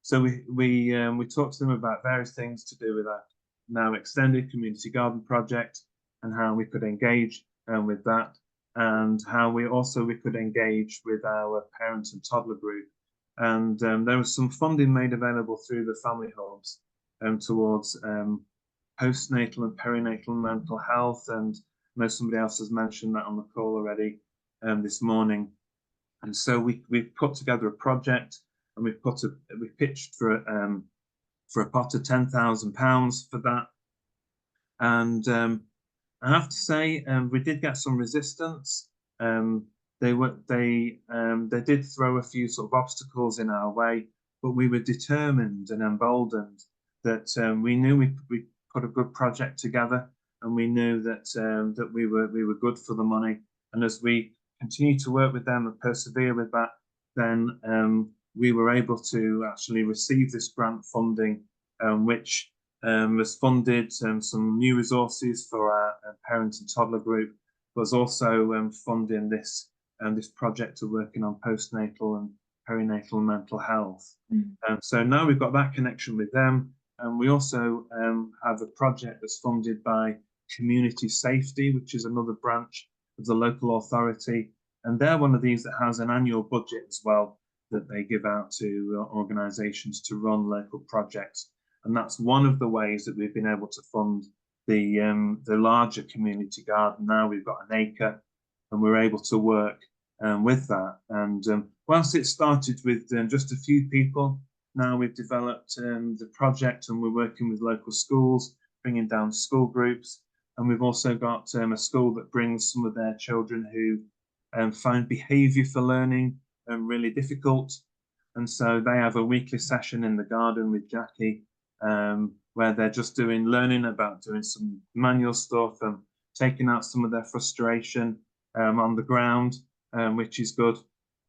so we talked to them about various things to do with that now extended community garden project, and how we could engage with that, and how we could engage with our parent and toddler group. And there was some funding made available through the family hubs towards postnatal and perinatal mental health, and I know somebody else has mentioned that on the call already this morning. And so we put together a project, and we pitched for a pot of £10,000 for that. And I have to say, we did get some resistance. They did throw a few sort of obstacles in our way, but we were determined and emboldened that we knew we put a good project together, and we knew that we were good for the money. And as we continue to work with them and persevere with that, then we were able to actually receive this grant funding, which was funded some new resources for our parent and toddler group, was also funding this project of working on postnatal and perinatal mental health. And so now we've got that connection with them, and we also have a project that's funded by Community Safety, which is another branch of the local authority, and they're one of these that has an annual budget as well that they give out to organisations to run local projects. And that's one of the ways that we've been able to fund the larger community garden. Now we've got an acre, and we're able to work with that. And whilst it started with just a few people, now we've developed the project, and we're working with local schools, bringing down school groups. And we've also got a school that brings some of their children who find behaviour for learning really difficult. And so they have a weekly session in the garden with Jackie, where they're just learning about doing some manual stuff and taking out some of their frustration on the ground, which is good.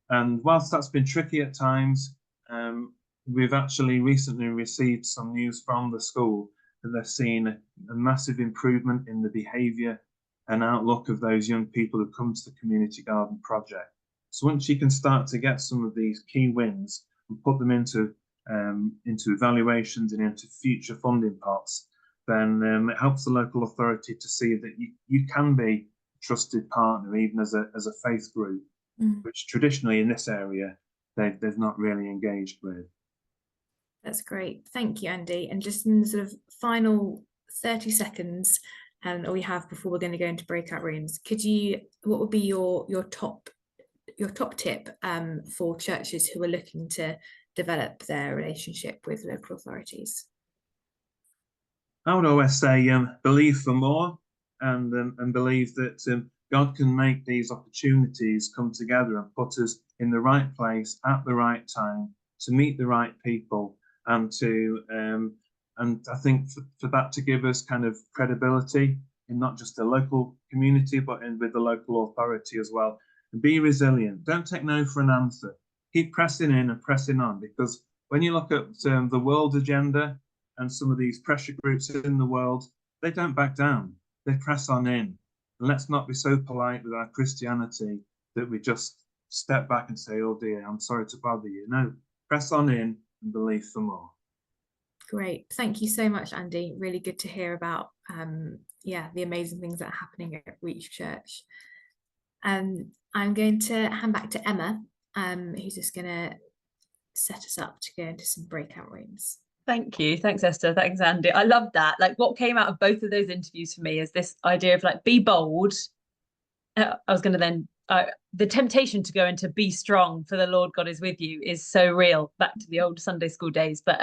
And whilst that's been tricky at times, we've actually recently received some news from the school that they've seen a massive improvement in the behaviour and outlook of those young people who come to the community garden project. So once you can start to get some of these key wins and put them into evaluations and into future funding pots, then it helps the local authority to see that you can be a trusted partner, even as a faith group, which traditionally in this area they've not really engaged with. That's great. Thank you, Andy. And just in the sort of final 30 seconds that we have before we're going to go into breakout rooms, what would be your top tip for churches who are looking to develop their relationship with local authorities? I would always say believe for more, and believe that God can make these opportunities come together and put us in the right place at the right time to meet the right people, and to and I think for that to give us kind of credibility in not just the local community, but with the local authority as well. And be resilient. Don't take no for an answer. Keep pressing in and pressing on, because when you look at the world agenda and some of these pressure groups in the world, they don't back down. They press on in. And let's not be so polite with our Christianity that we just step back and say, oh dear, I'm sorry to bother you. No, press on in and believe for more. Great. Thank you so much, Andy. Really good to hear about the amazing things that are happening at Reach Church. I'm going to hand back to Emma, who's just going to set us up to go into some breakout rooms. Thank you. Thanks, Esther. Thanks, Andy. I love that. Like, what came out of both of those interviews for me is this idea of like, be bold. I was going to then, the temptation to go into be strong, for the Lord God is with you, is so real, back to the old Sunday school days. But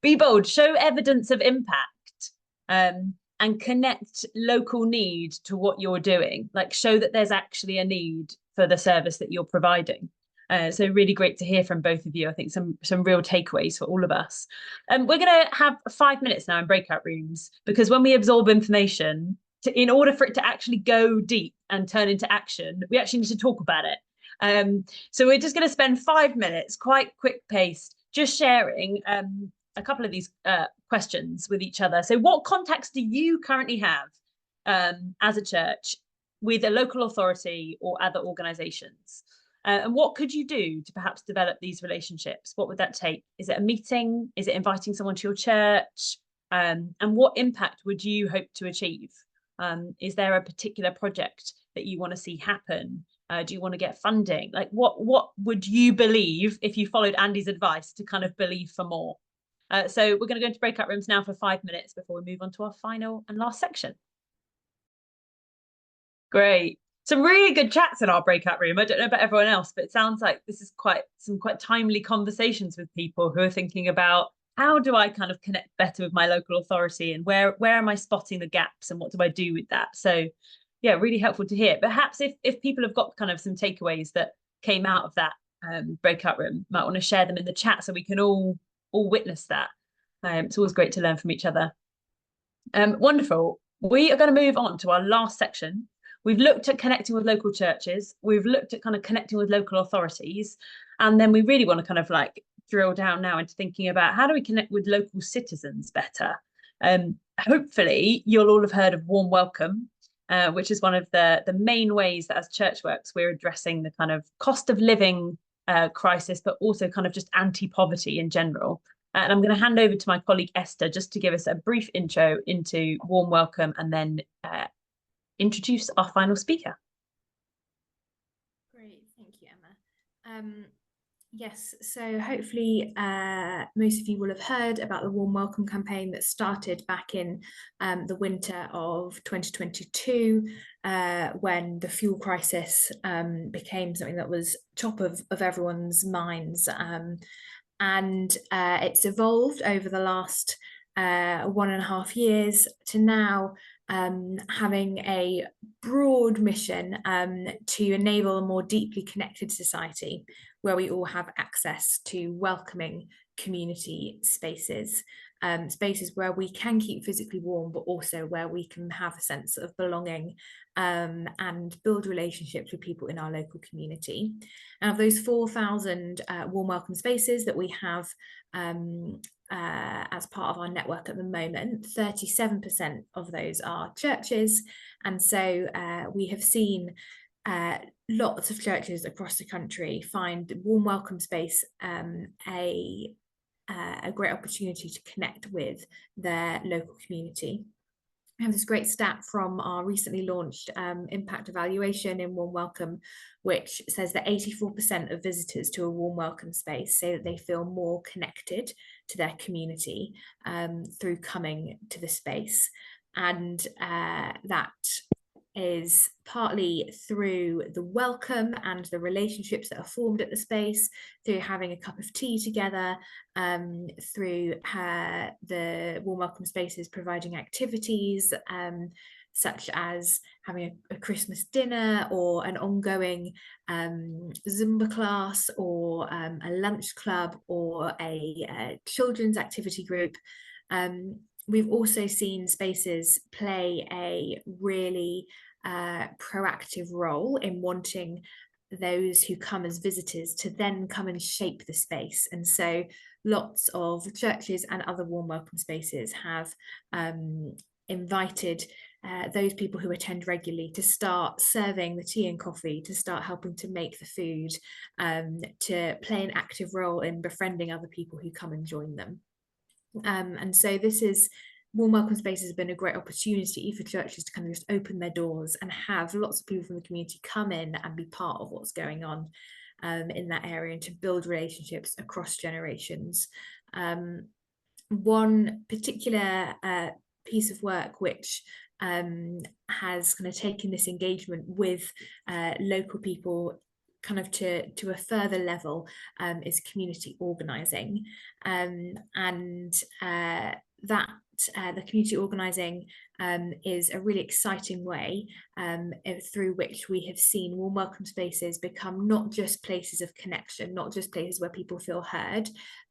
be bold, show evidence of impact, and connect local need to what you're doing. Like, show that there's actually a need for the service that you're providing. So really great to hear from both of you. I think some real takeaways for all of us. We're going to have 5 minutes now in breakout rooms, because when we absorb information, in order for it to actually go deep and turn into action, we actually need to talk about it. So we're just going to spend 5 minutes, quite quick paced, just sharing a couple of these questions with each other. So what contacts do you currently have as a church with a local authority or other organisations? And what could you do to perhaps develop these relationships? What would that take? Is it a meeting? Is it inviting someone to your church? And what impact would you hope to achieve? Is there a particular project that you want to see happen? Do you want to get funding? Like what would you believe if you followed Andy's advice to kind of believe for more? So we're going to go into breakout rooms now for 5 minutes before we move on to our final and last section. Great. Some really good chats in our breakout room. I don't know about everyone else, but it sounds like this is quite timely conversations with people who are thinking about, how do I kind of connect better with my local authority, and where am I spotting the gaps, and what do I do with that? So yeah, really helpful to hear. Perhaps if people have got kind of some takeaways that came out of that breakout room, might want to share them in the chat so we can all witness that. It's always great to learn from each other. Wonderful. We are going to move on to our last section. We've looked at connecting with local churches. We've looked at kind of connecting with local authorities. And then we really want to kind of like drill down now into thinking about, how do we connect with local citizens better? Hopefully you'll all have heard of Warm Welcome, which is one of the main ways that as ChurchWorks we're addressing the kind of cost of living crisis, but also kind of just anti-poverty in general. And I'm going to hand over to my colleague Esther just to give us a brief intro into Warm Welcome, and then introduce our final speaker. Great, thank you, Emma. Yes, so hopefully most of you will have heard about the Warm Welcome campaign that started back in the winter of 2022, when the fuel crisis became something that was top of everyone's minds. And it's evolved over the last 1.5 years to now having a broad mission to enable a more deeply connected society where we all have access to welcoming community spaces, spaces where we can keep physically warm, but also where we can have a sense of belonging and build relationships with people in our local community. And of those 4,000 warm welcome spaces that we have as part of our network at the moment, 37% of those are churches. And so we have seen lots of churches across the country find Warm Welcome space a great opportunity to connect with their local community. We have this great stat from our recently launched impact evaluation in Warm Welcome, which says that 84% of visitors to a Warm Welcome space say that they feel more connected to their community through coming to the space. And that is partly through the welcome and the relationships that are formed at the space, through having a cup of tea together, through the Warm Welcome spaces providing activities such as having a Christmas dinner or an ongoing Zumba class or a lunch club or a children's activity group. We've also seen spaces play a really proactive role in wanting those who come as visitors to then come and shape the space. And so lots of churches and other Warm Welcome spaces have invited those people who attend regularly to start serving the tea and coffee, to start helping to make the food, to play an active role in befriending other people who come and join them. And so this is Warm Welcome spaces have been a great opportunity for churches to kind of just open their doors and have lots of people from the community come in and be part of what's going on in that area, and to build relationships across generations. One particular piece of work which has kind of taken this engagement with local people kind of to a further level is community organising, and that the community organising is a really exciting way through which we have seen warm welcome spaces become not just places of connection, not just places where people feel heard,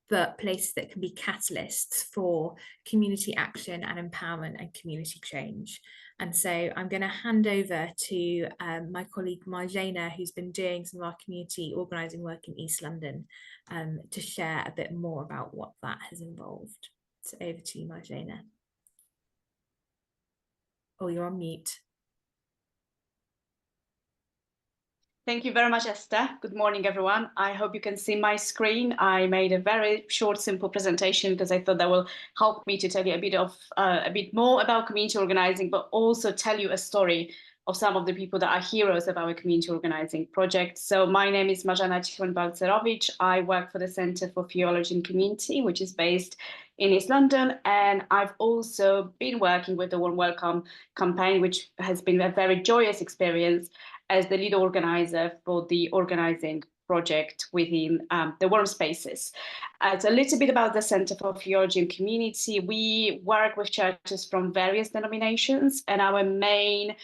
but places that can be catalysts for community action and empowerment and community change. And so I'm going to hand over to my colleague Marjana, who's been doing some of our community organising work in East London, to share a bit more about what that has involved. So over to you, Marjana. Oh, you're on mute. Thank you very much, Esther. Good morning, everyone. I hope you can see my screen. I made a very short, simple presentation because I thought that will help me to tell you a bit more about community organizing, but also tell you a story of some of the people that are heroes of our community organizing project. So my name is Marjana Balcerowicz. I work for the Center for Theology and Community, which is based in East London. And I've also been working with the Warm Welcome campaign, which has been a very joyous experience as the lead organizer for the organizing project within the Warm Spaces. It's a little bit about the Center for Theology and Community. We work with churches from various denominations, and our main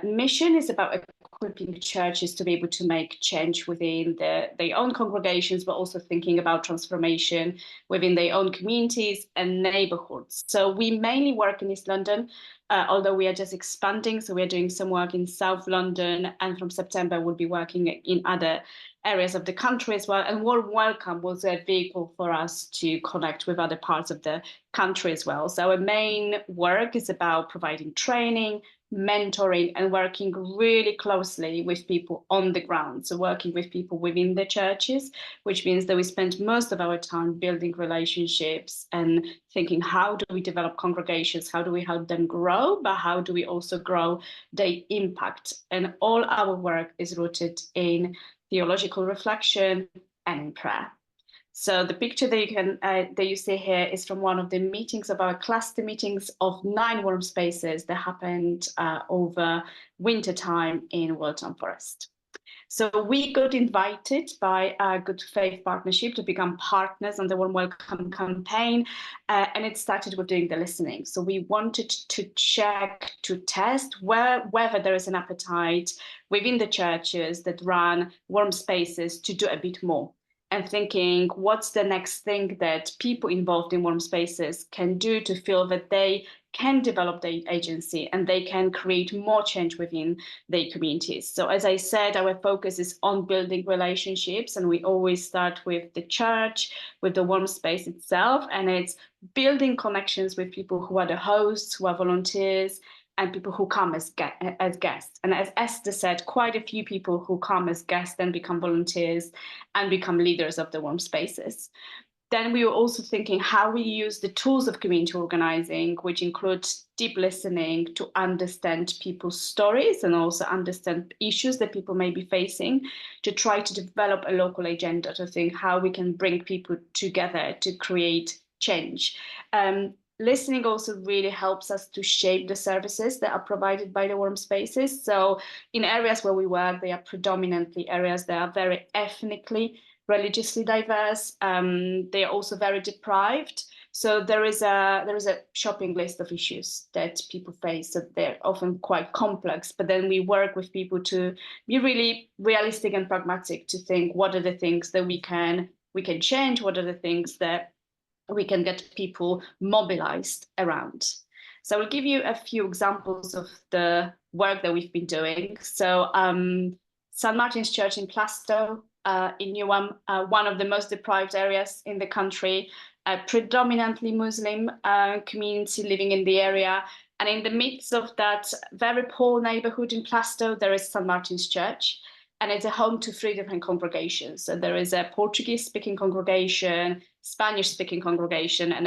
mission is about equipping churches to be able to make change within their own congregations, but also thinking about transformation within their own communities and neighborhoods. So we mainly work in East London, although we are just expanding. So we're doing some work in South London, and from September we'll be working in other areas of the country as well. And Warm Welcome was a vehicle for us to connect with other parts of the country as well. So our main work is about providing training, mentoring, and working really closely with people on the ground. So working with people within the churches, which means that we spend most of our time building relationships and thinking, how do we develop congregations? How do we help them grow? But how do we also grow their impact? And all our work is rooted in theological reflection and in prayer. So the picture that you see here is from one of the meetings of our cluster meetings of 9 Warm Spaces that happened over winter time in Waltham Forest. So we got invited by a Good Faith Partnership to become partners on the Warm Welcome campaign, and it started with doing the listening. So we wanted to check, to test whether there is an appetite within the churches that run Warm Spaces to do a bit more, and thinking what's the next thing that people involved in Warm Spaces can do to feel that they can develop their agency and they can create more change within their communities. So as I said, our focus is on building relationships, and we always start with the church, with the Warm Space itself, and it's building connections with people who are the hosts, who are volunteers, and people who come as guests. And as Esther said, quite a few people who come as guests then become volunteers and become leaders of the Warm Spaces. Then we were also thinking how we use the tools of community organizing, which includes deep listening to understand people's stories and also understand issues that people may be facing, to try to develop a local agenda, to think how we can bring people together to create change. Listening also really helps us to shape the services that are provided by the Warm Spaces. So in areas where we work, they are predominantly areas that are very ethnically, religiously diverse. They are also very deprived. So there is a shopping list of issues that people face. So they're often quite complex, but then we work with people to be really realistic and pragmatic, to think what are the things that we can change, what are the things that we can get people mobilized around. So I will give you a few examples of the work that we've been doing. So St. Martin's Church in Plaistow, in Newham, one of the most deprived areas in the country, a predominantly Muslim community living in the area. And in the midst of that very poor neighborhood in Plaistow, there is St. Martin's Church, and it's a home to 3 different congregations. So there is a Portuguese-speaking congregation, Spanish-speaking congregation, and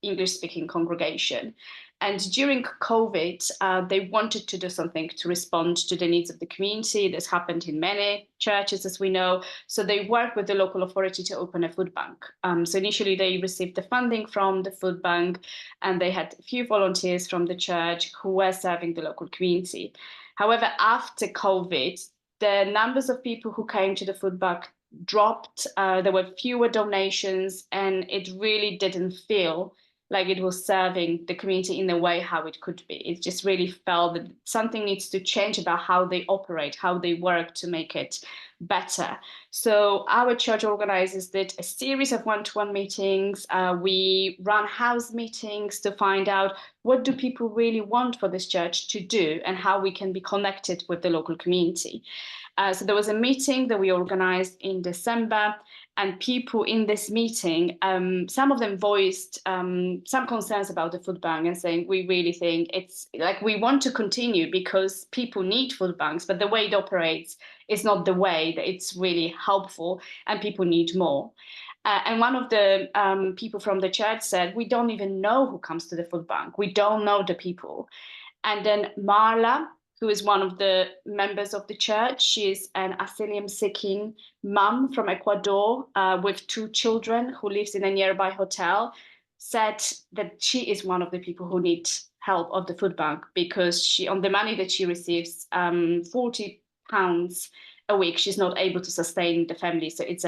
English-speaking congregation. And during COVID, they wanted to do something to respond to the needs of the community. This happened in many churches, as we know. So they worked with the local authority to open a food bank. So initially they received the funding from the food bank, and they had a few volunteers from the church who were serving the local community. However, after COVID, the numbers of people who came to the food bank dropped. There were fewer donations, and it really didn't feel like it was serving the community in a way how it could be. It just really felt that something needs to change about how they operate, how they work to make it better. So our church organizers did a series of one-to-one meetings. We ran house meetings to find out what do people really want for this church to do and how we can be connected with the local community. So there was a meeting that we organized in December, and people in this meeting, some of them voiced some concerns about the food bank and saying, we really think it's like we want to continue because people need food banks, but the way it operates is not the way that it's really helpful and people need more. And one of the people from the church said, we don't even know who comes to the food bank. We don't know the people. And then Marla, who is one of the members of the church. She is an asylum-seeking mum from Ecuador with 2 children who lives in a nearby hotel, said that she is one of the people who need help of the food bank because she, on the money that she receives, £40 a week, she's not able to sustain the family. So it's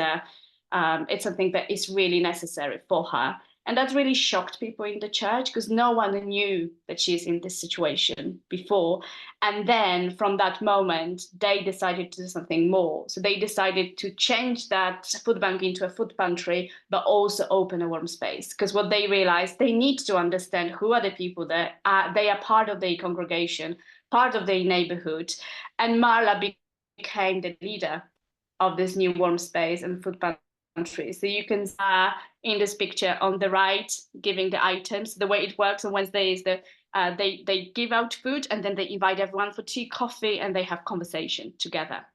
something that is really necessary for her. And that really shocked people in the church because no one knew that she's in this situation before. And then from that moment, they decided to do something more. So they decided to change that food bank into a food pantry, but also open a warm space. Because what they realized, they need to understand who are the people that they are part of their congregation, part of their neighborhood. And Marla became the leader of this new warm space and food pantry. So you can see in this picture on the right, giving the items. The way it works on Wednesday is that they give out food and then they invite everyone for tea, coffee, and they have conversation together.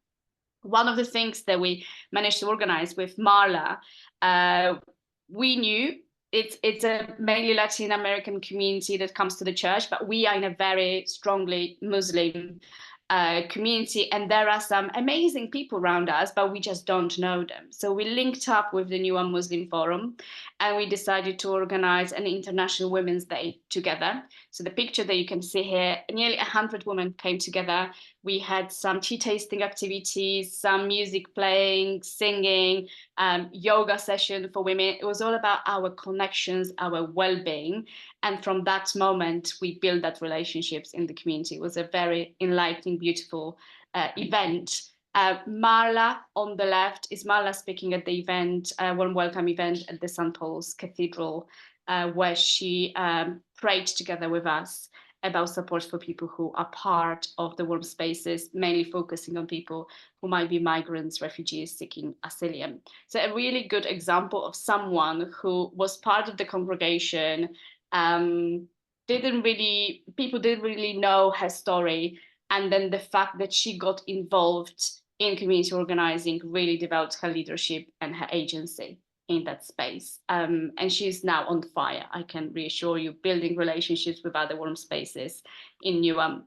One of the things that we managed to organize with Marla, we knew it's a mainly Latin American community that comes to the church, but we are in a very strongly Muslim community, and there are some amazing people around us, but we just don't know them. So we linked up with the New One Muslim Forum, and we decided to organize an International Women's Day together. So the picture that you can see here, nearly 100 women came together. We had some tea tasting activities, some music playing, singing, yoga session for women. It was all about our connections, our well-being. And from that moment, we built that relationships in the community. It was a very enlightening, beautiful event. Marla on the left is Marla speaking at the event, warm welcome event at the St. Paul's Cathedral, where she prayed together with us about support for people who are part of the warm spaces, mainly focusing on people who might be migrants, refugees seeking asylum. So a really good example of someone who was part of the congregation, people didn't really know her story. And then the fact that she got involved in community organizing really developed her leadership and her agency in that space. And she's now on fire, I can reassure you, building relationships with other warm spaces in Newham.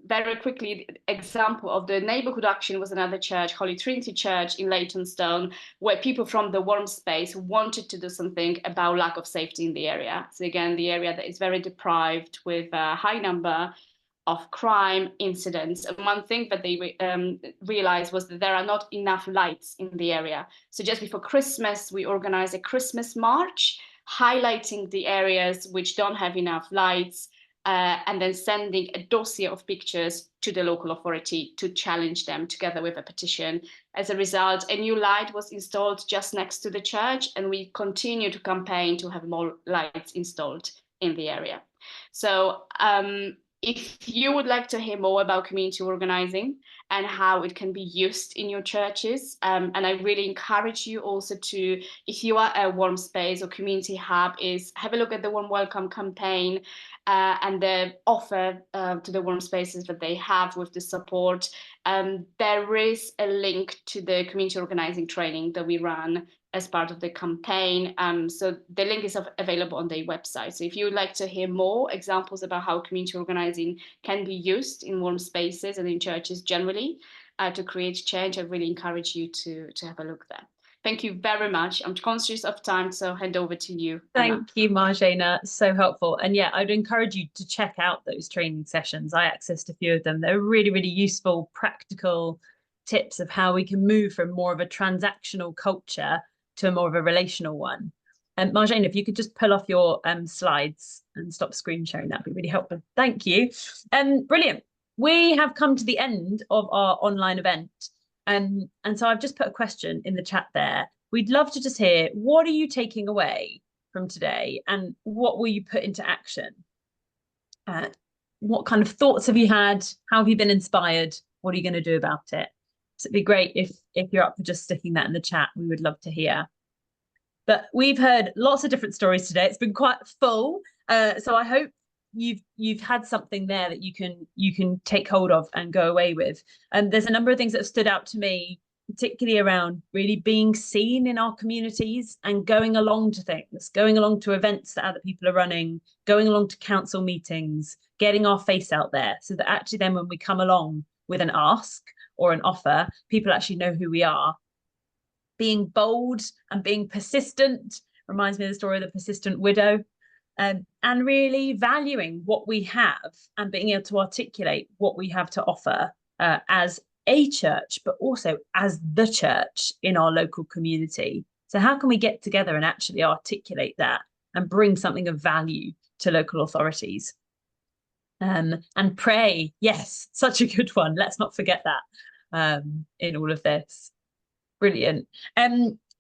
Very quickly, example of the neighborhood action was another church, Holy Trinity Church in Leytonstone, where people from the warm space wanted to do something about lack of safety in the area. So again, the area that is very deprived with a high number of crime incidents. And one thing that they realized was that there are not enough lights in the area. So just before Christmas, we organized a Christmas march, highlighting the areas which don't have enough lights, and then sending a dossier of pictures to the local authority to challenge them together with a petition. As a result, a new light was installed just next to the church, and we continue to campaign to have more lights installed in the area. So if you would like to hear more about community organizing and how it can be used in your churches, and I really encourage you also to, if you are a warm space or community hub, is have a look at the Warm Welcome campaign and the offer to the warm spaces that they have with the support. There is a link to the community organizing training that we run as part of the campaign. So the link is available on their website. So if you would like to hear more examples about how community organizing can be used in warm spaces and in churches generally to create change, I really encourage you to have a look there. Thank you very much. I'm conscious of time, so hand over to you, Emma. Thank you, Marjana. So helpful. And yeah, I'd encourage you to check out those training sessions. I accessed a few of them. They're really, really useful, practical tips of how we can move from more of a transactional culture to more of a relational one. And Marjane, if you could just pull off your slides and stop screen sharing, that'd be really helpful. Thank you. Brilliant. We have come to the end of our online event. And so I've just put a question in the chat there. We'd love to just hear, what are you taking away from today and what will you put into action? What kind of thoughts have you had? How have you been inspired? What are you going to do about it? So it'd be great if you're up for just sticking that in the chat. We would love to hear. But we've heard lots of different stories today. It's been quite full. So I hope you've had something there that you can take hold of and go away with. And there's a number of things that have stood out to me, particularly around really being seen in our communities and going along to things, going along to events that other people are running, going along to council meetings, getting our face out there, so that actually then when we come along with an ask or an offer, people actually know who we are. Being bold and being persistent reminds me of the story of the persistent widow, and really valuing what we have and being able to articulate what we have to offer as a church, but also as the church in our local community. So how can we get together and actually articulate that and bring something of value to local authorities? And pray, yes, such a good one. Let's not forget that in all of this. Brilliant.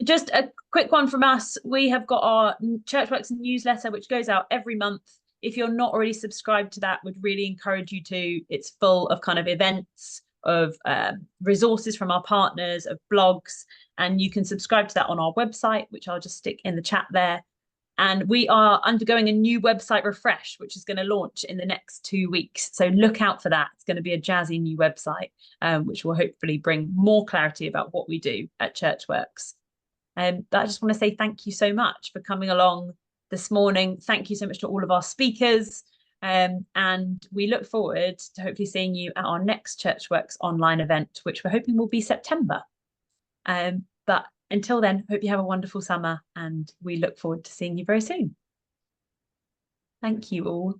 Just a quick one from us. We have got our ChurchWorks newsletter, which goes out every month. If you're not already subscribed to that, would really encourage you to. It's full of kind of events, of resources from our partners, of blogs, and you can subscribe to that on our website, which I'll just stick in the chat there. And we are undergoing a new website refresh, which is going to launch in the next 2 weeks. So look out for that. It's going to be a jazzy new website, which will hopefully bring more clarity about what we do at ChurchWorks. But I just want to say thank you so much for coming along this morning. Thank you so much to all of our speakers. And we look forward to hopefully seeing you at our next ChurchWorks online event, which we're hoping will be September. But until then, hope you have a wonderful summer and we look forward to seeing you very soon. Thank you all.